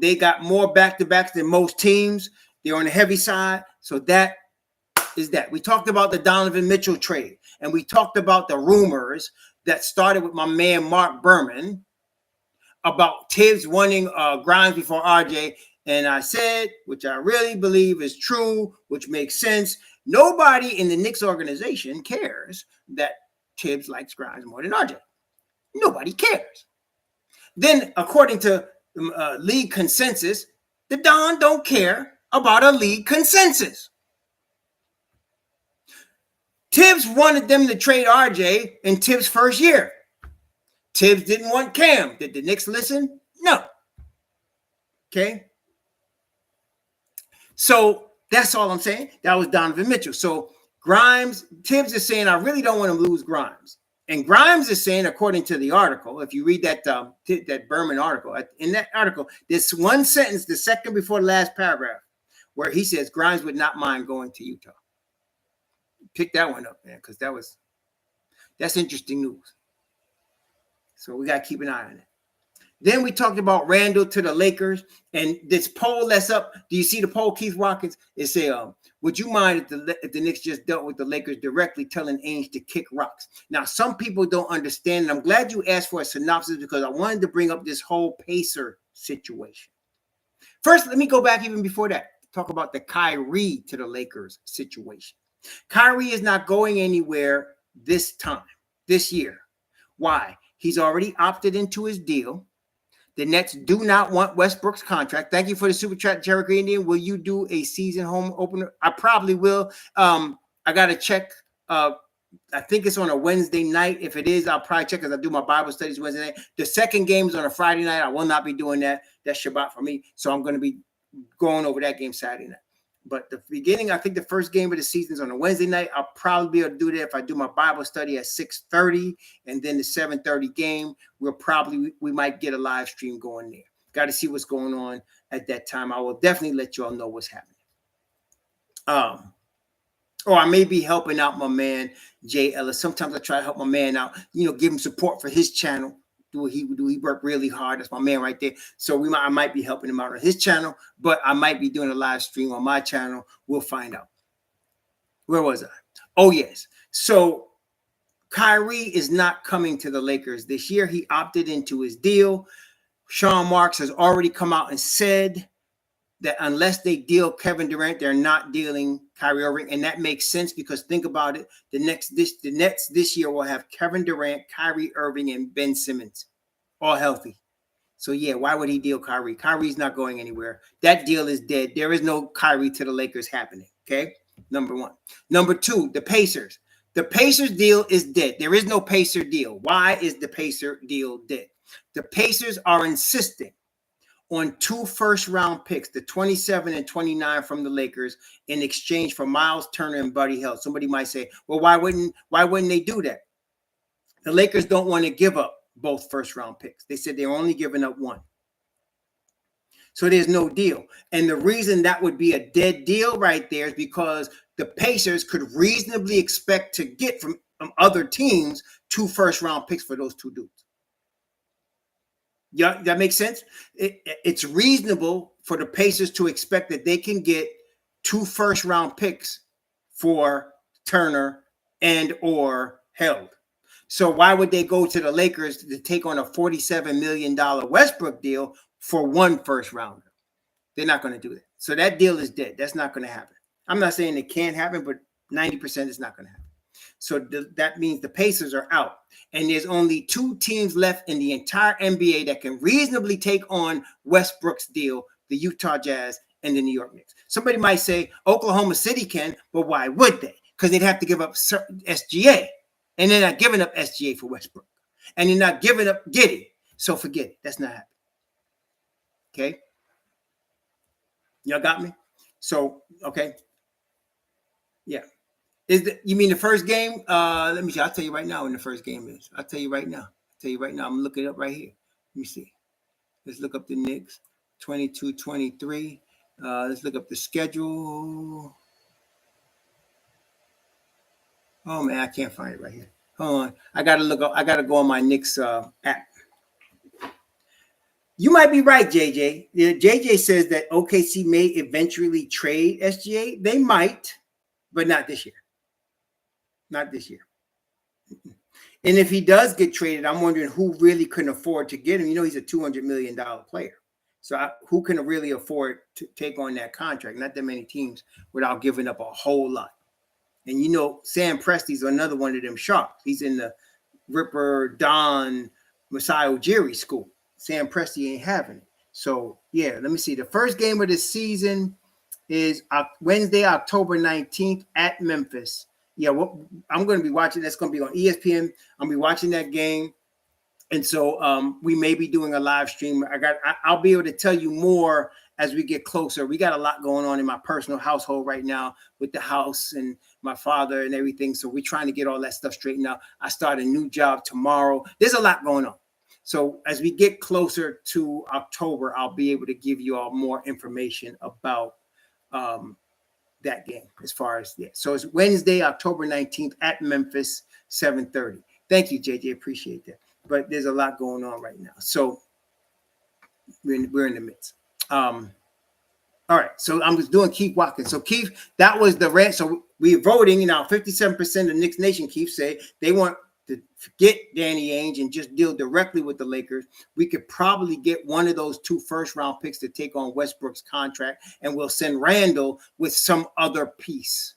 They got more back-to-backs than most teams. They're on the heavy side, so that is that. We talked about the Donovan Mitchell trade, and we talked about the rumors that started with my man Mark Berman about Tibbs wanting Grimes before RJ. And I said, which I really believe is true, which makes sense, nobody in the Knicks organization cares that Tibbs likes Grimes more than RJ. Nobody cares. Then, according to league consensus, the Don don't care about a league consensus. Tibbs wanted them to trade RJ in Tibbs' first year. Tibbs didn't want Cam. Did the Knicks listen? No. Okay. So that's all I'm saying. That was Donovan Mitchell. So Tibbs is saying, I really don't want to lose Grimes. And Grimes is saying, according to the article, if you read that Berman article, in that article, there's one sentence, the second before the last paragraph, where he says Grimes would not mind going to Utah. Pick that one up, man, because that's interesting news. So we got to keep an eye on it. Then we talked about Randle to the Lakers, and this poll that's up. Do you see the poll, Keith Watkins? It said, would you mind if the Knicks just dealt with the Lakers directly, telling Ainge to kick rocks? Now, some people don't understand, and I'm glad you asked for a synopsis because I wanted to bring up this whole Pacer situation. First, let me go back even before that. Talk about the Kyrie to the Lakers situation. Kyrie is not going anywhere this year. Why? He's already opted into his deal. The Nets do not want Westbrook's contract. Thank you for the super chat, Jericho Indian. Will you do a season home opener? I probably will. I got to check. I think it's on a Wednesday night. If it is, I'll probably check because I do my Bible studies Wednesday night. The second game is on a Friday night. I will not be doing that. That's Shabbat for me. So I'm going to be going over that game Saturday night. But the beginning, I think the first game of the season is on a Wednesday night. I'll probably be able to do that if I do my Bible study at 6:30, and then the 7:30 game. We might get a live stream going there. Got to see what's going on at that time. I will definitely let you all know what's happening. Or I may be helping out my man Jay Ellis. Sometimes I try to help my man out. Give him support for his channel. He work really hard. That's my man right there. So I might be helping him out on his channel, but I might be doing a live stream on my channel. We'll find out. Where was I? Oh, yes. So Kyrie is not coming to the Lakers this year. He opted into his deal. Sean Marks has already come out and said that unless they deal Kevin Durant, they're not dealing Kyrie Irving. And that makes sense because think about it. The Nets this year will have Kevin Durant, Kyrie Irving, and Ben Simmons all healthy. So, yeah, why would he deal Kyrie? Kyrie's not going anywhere. That deal is dead. There is no Kyrie to the Lakers happening, okay? Number one. Number two, the Pacers. The Pacers deal is dead. There is no Pacer deal. Why is the Pacer deal dead? The Pacers are insisting on 2 first-round picks, the 27 and 29 from the Lakers, in exchange for Miles Turner and Buddy Hield. Somebody might say, well, why wouldn't they do that? The Lakers don't want to give up both first-round picks. They said they're only giving up one. So there's no deal. And the reason that would be a dead deal right there is because the Pacers could reasonably expect to get from other teams 2 first-round picks for those 2 dudes. Yeah, that makes sense. It's reasonable for the Pacers to expect that they can get 2 first-round picks for Turner and or Hield. So why would they go to the Lakers to take on a $47 million Westbrook deal for 1 first-rounder? They're not going to do that. So that deal is dead. That's not going to happen. I'm not saying it can't happen, but 90% is not going to happen. So that means the Pacers are out. And there's only 2 teams left in the entire NBA that can reasonably take on Westbrook's deal, the Utah Jazz and the New York Knicks. Somebody might say Oklahoma City can, but why would they? Because they'd have to give up SGA. And they're not giving up SGA for Westbrook. And they're not giving up Giddey. So forget it. That's not happening. Okay? Y'all got me? So, okay. Yeah. You mean the first game? Let me see. I'll tell you right now when the first game is. I'll tell you right now. I'm looking it up right here. Let me see. Let's look up the Knicks. 22-23. Let's look up the schedule. Oh man, I can't find it right here. Hold on. I gotta go on my Knicks app. You might be right, JJ. JJ says that OKC may eventually trade SGA. They might, but not this year. Not this year. And if he does get traded, I'm wondering who really can afford to get him. You know, he's a $200 million player. So who can really afford to take on that contract? Not that many teams without giving up a whole lot. And you know, Sam Presti's another one of them sharks. He's in the Ripper, Don, Masai Ujiri school. Sam Presti ain't having it. So, yeah, let me see. The first game of the season is Wednesday, October 19th at Memphis. Yeah, I'm going to be watching. That's going to be on ESPN. I'll be watching that game. And so we may be doing a live stream. I'll be able to tell you more as we get closer. We got a lot going on in my personal household right now with the house and my father and everything. So we're trying to get all that stuff straightened out. I start a new job tomorrow. There's a lot going on. So as we get closer to October, I'll be able to give you all more information about that game as far as that. So it's Wednesday, October 19th at Memphis, 7:30. Thank you, JJ. Appreciate that. But there's a lot going on right now. So we're in the midst. All right. So I'm just doing Keith Watkins. So Keith, that was the rant. So we're voting, 57% of Knicks Nation, Keith, say they want to forget Danny Ainge and just deal directly with the Lakers. We could probably get one of those 2 first-round picks to take on Westbrook's contract, and we'll send Randle with some other piece.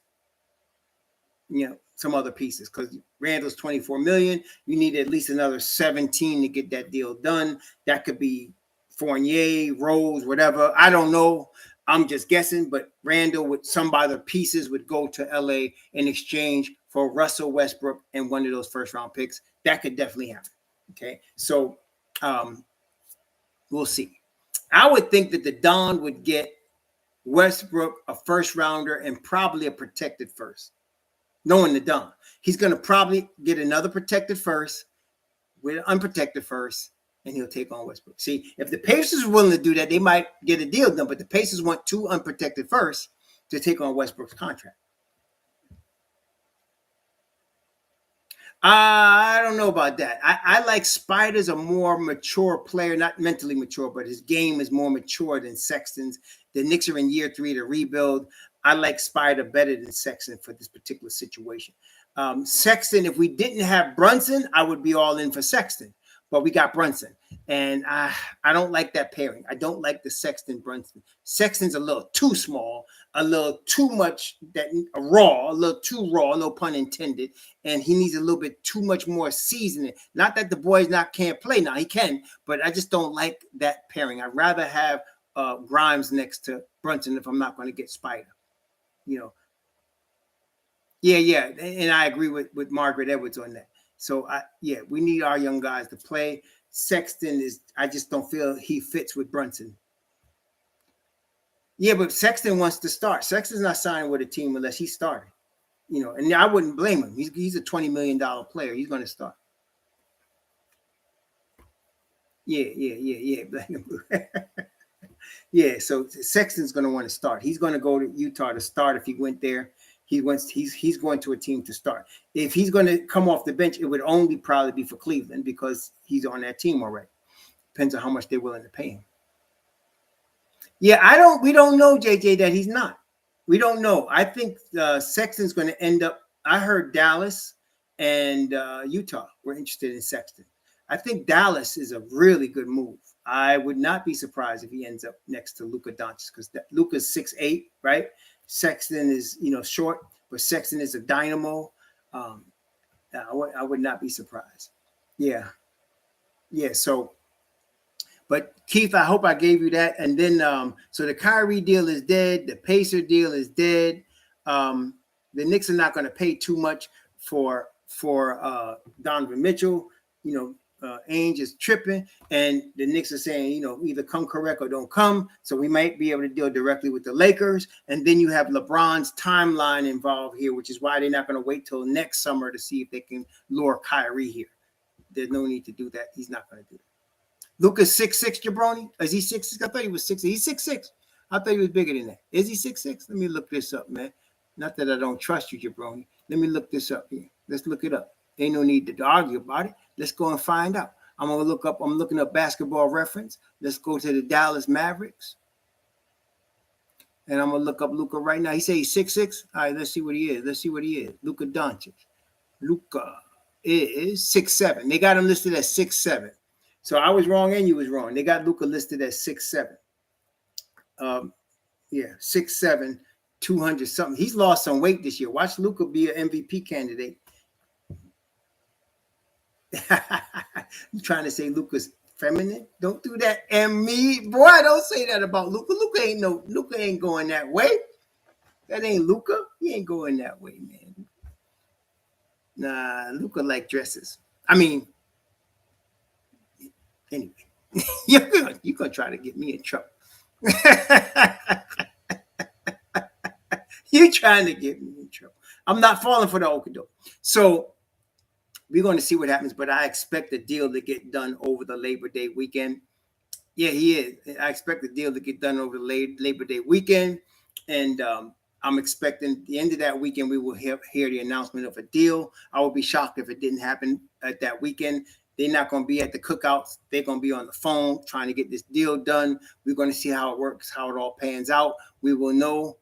Some other pieces, because Randle's $24 million. You need at least another 17 to get that deal done. That could be Fournier, Rose, whatever. I don't know. I'm just guessing, but Randle with some other pieces would go to LA in exchange for Russell Westbrook and one of those first-round picks. That could definitely happen. Okay, so we'll see. I would think that the Don would get Westbrook, a first-rounder, and probably a protected first. Knowing the Don, he's going to probably get another protected first with an unprotected first, and he'll take on Westbrook. See, if the Pacers are willing to do that, they might get a deal done, but the Pacers want 2 unprotected first to take on Westbrook's contract. I don't know about that. I like Spider's a more mature player, not mentally mature, but his game is more mature than Sexton's. The Knicks are in year 3 to rebuild. I like Spider better than Sexton for this particular situation. Sexton, if we didn't have Brunson, I would be all in for Sexton. But we got Brunson. And I don't like that pairing. I don't like the Sexton-Brunson. Sexton's a little too small, a little too much a little too raw, no pun intended. And he needs a little bit too much more seasoning. Not that the boys can't play now. He can. But I just don't like that pairing. I'd rather have Grimes next to Brunson if I'm not going to get Spider. Yeah, and I agree with Margaret Edwards on that. So we need our young guys to play. Sexton I just don't feel he fits with Brunson. Yeah, but Sexton wants to start. Sexton's not signing with a team unless he's starting. And I wouldn't blame him. He's a $20 million player. He's going to start. Yeah. Yeah, so Sexton's going to want to start. He's going to go to Utah to start if he went there. He's going to a team to start. If he's going to come off the bench, it would only probably be for Cleveland because he's on that team already. Depends on how much they're willing to pay him. Yeah, we don't know, JJ, that he's not. We don't know. I think Sexton's going to end up. I heard Dallas and Utah were interested in Sexton. I think Dallas is a really good move. I would not be surprised if he ends up next to Luka Doncic because Luka's 6'8", right? Sexton is short, but Sexton is a dynamo. I would not be surprised. Yeah. So, but Keith, I hope I gave you that. And then, so the Kyrie deal is dead. The Pacer deal is dead. The Knicks are not going to pay too much for Donovan Mitchell. Ainge is tripping, and the Knicks are saying, either come correct or don't come. So we might be able to deal directly with the Lakers. And then you have LeBron's timeline involved here, which is why they're not going to wait till next summer to see if they can lure Kyrie here. There's no need to do that. He's not going to do it. Luka's 6'6", Jabroni? Is he 6'6"? I thought he was 6'6". He's 6'6". I thought he was bigger than that. Is he 6'6"? Let me look this up, man. Not that I don't trust you, Jabroni. Let me look this up here. Let's look it up. Ain't no need to argue about it. Let's go and find out. I'm looking up Basketball Reference. Let's go to the Dallas Mavericks. And I'm going to look up Luka right now. He said he's 6'6". All right, let's see what he is. Luka Doncic. Luka is 6'7". They got him listed as 6'7". So I was wrong and you was wrong. They got Luka listed as 6'7". 6'7", 200 something. He's lost some weight this year. Watch Luka be an MVP candidate. You trying to say Luka's feminine? Don't do that. And me, boy, don't say that about Luka. Luka ain't going that way. That ain't Luka. He ain't going that way, man. Nah, Luka like dresses. I mean, anyway, you're gonna try to get me in trouble. You're trying to get me in trouble. I'm not falling for the okey-doke. So we're going to see what happens, but I expect the deal to get done over the Labor Day weekend. Yeah, he is. I expect the deal to get done over the Labor Day weekend, and I'm expecting at the end of that weekend we will hear the announcement of a deal. I would be shocked if it didn't happen at that weekend. They're not going to be at the cookouts. They're going to be on the phone trying to get this deal done. We're going to see how it works, how it all pans out. We will know.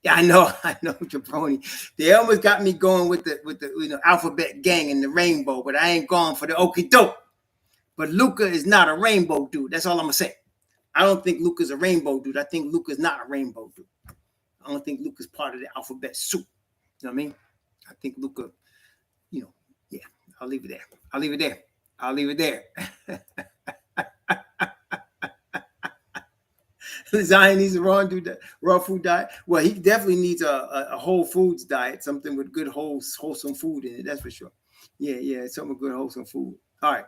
Yeah, I know, Jabroni. They almost got me going with the alphabet gang and the rainbow, but I ain't going for the okie doke. But Luka is not a rainbow dude. That's all I'm gonna say. I don't think Luka's a rainbow dude. I think Luka's not a rainbow dude. I don't think Luka's part of the alphabet soup. You know what I mean? I think Luka, yeah. I'll leave it there. Zion needs a raw food diet. Well, he definitely needs a whole foods diet, something with good wholesome food in it. That's for sure. Yeah, something with good wholesome food. All right.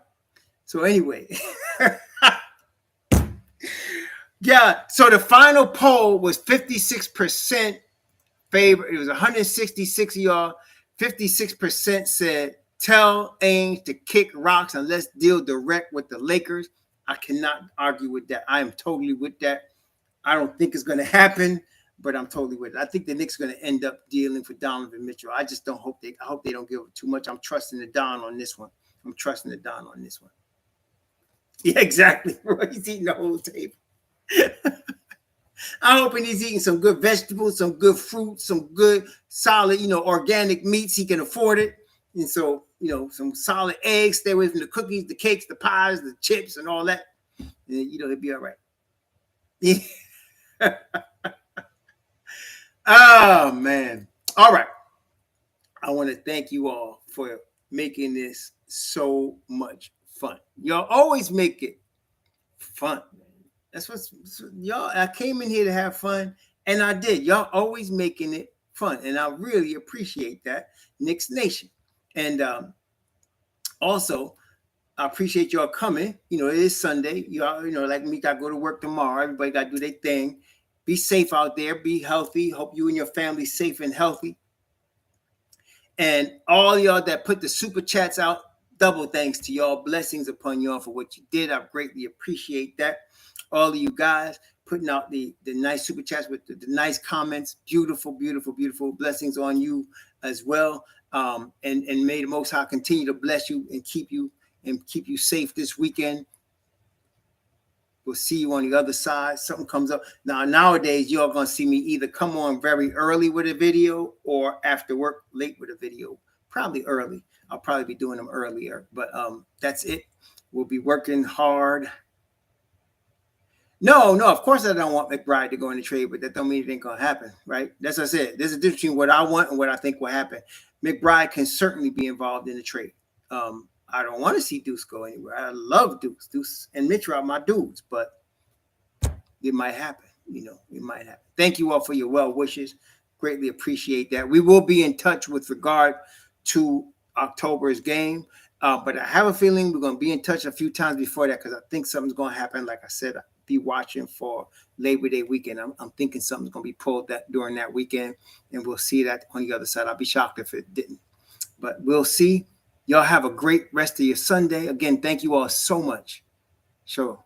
So anyway, yeah. So the final poll was 56% favor. It was 166 of y'all. 56% said tell Ainge to kick rocks and let's deal direct with the Lakers. I cannot argue with that. I am totally with that. I don't think it's going to happen, but I'm totally with it. I think the Knicks are going to end up dealing for Donovan Mitchell. I just don't hope I hope they don't give up too much. I'm trusting the Don on this one. Yeah, exactly. He's eating the whole table. I'm hoping he's eating some good vegetables, some good fruit, some good solid, organic meats. He can afford it. And so, some solid eggs. Stay away from the cookies, the cakes, the pies, the chips, and all that. And, he'll be all right. Yeah. Oh, man. All right. I want to thank you all for making this so much fun. Y'all always make it fun. That's y'all. I came in here to have fun, and I did. Y'all always making it fun. And I really appreciate that, Knicks Nation. And also, I appreciate y'all coming. You know, it is Sunday. Y'all, you know, like me, got to go to work tomorrow. Everybody got to do their thing. Be safe out there. Be healthy. Hope you and your family safe and healthy. And all y'all that put the super chats out, double thanks to y'all. Blessings upon y'all for what you did. I greatly appreciate that. All of you guys putting out the nice super chats with the nice comments. Beautiful, beautiful, beautiful. Blessings on you as well. And may the Most High continue to bless you and keep you safe this weekend. We'll see you on the other side. Something comes up. Now, nowadays, you're going to see me either come on very early with a video or after work late with a video. Probably early. I'll probably be doing them earlier. But that's it. We'll be working hard. No, of course I don't want McBride to go in the trade, but that don't mean it ain't going to happen, right? That's what I said. There's a difference between what I want and what I think will happen. McBride can certainly be involved in the trade. I don't want to see Deuce go anywhere. I love Deuce. Deuce and Mitch are my dudes, but it might happen. You know, it might happen. Thank you all for your well wishes. Greatly appreciate that. We will be in touch with regard to October's game, but I have a feeling we're going to be in touch a few times before that because I think something's going to happen. Like I said, I'll be watching for Labor Day weekend. I'm thinking something's going to be pulled during that weekend, and we'll see that on the other side. I'll be shocked if it didn't, but we'll see. Y'all have a great rest of your Sunday. Again, thank you all so much. Sure.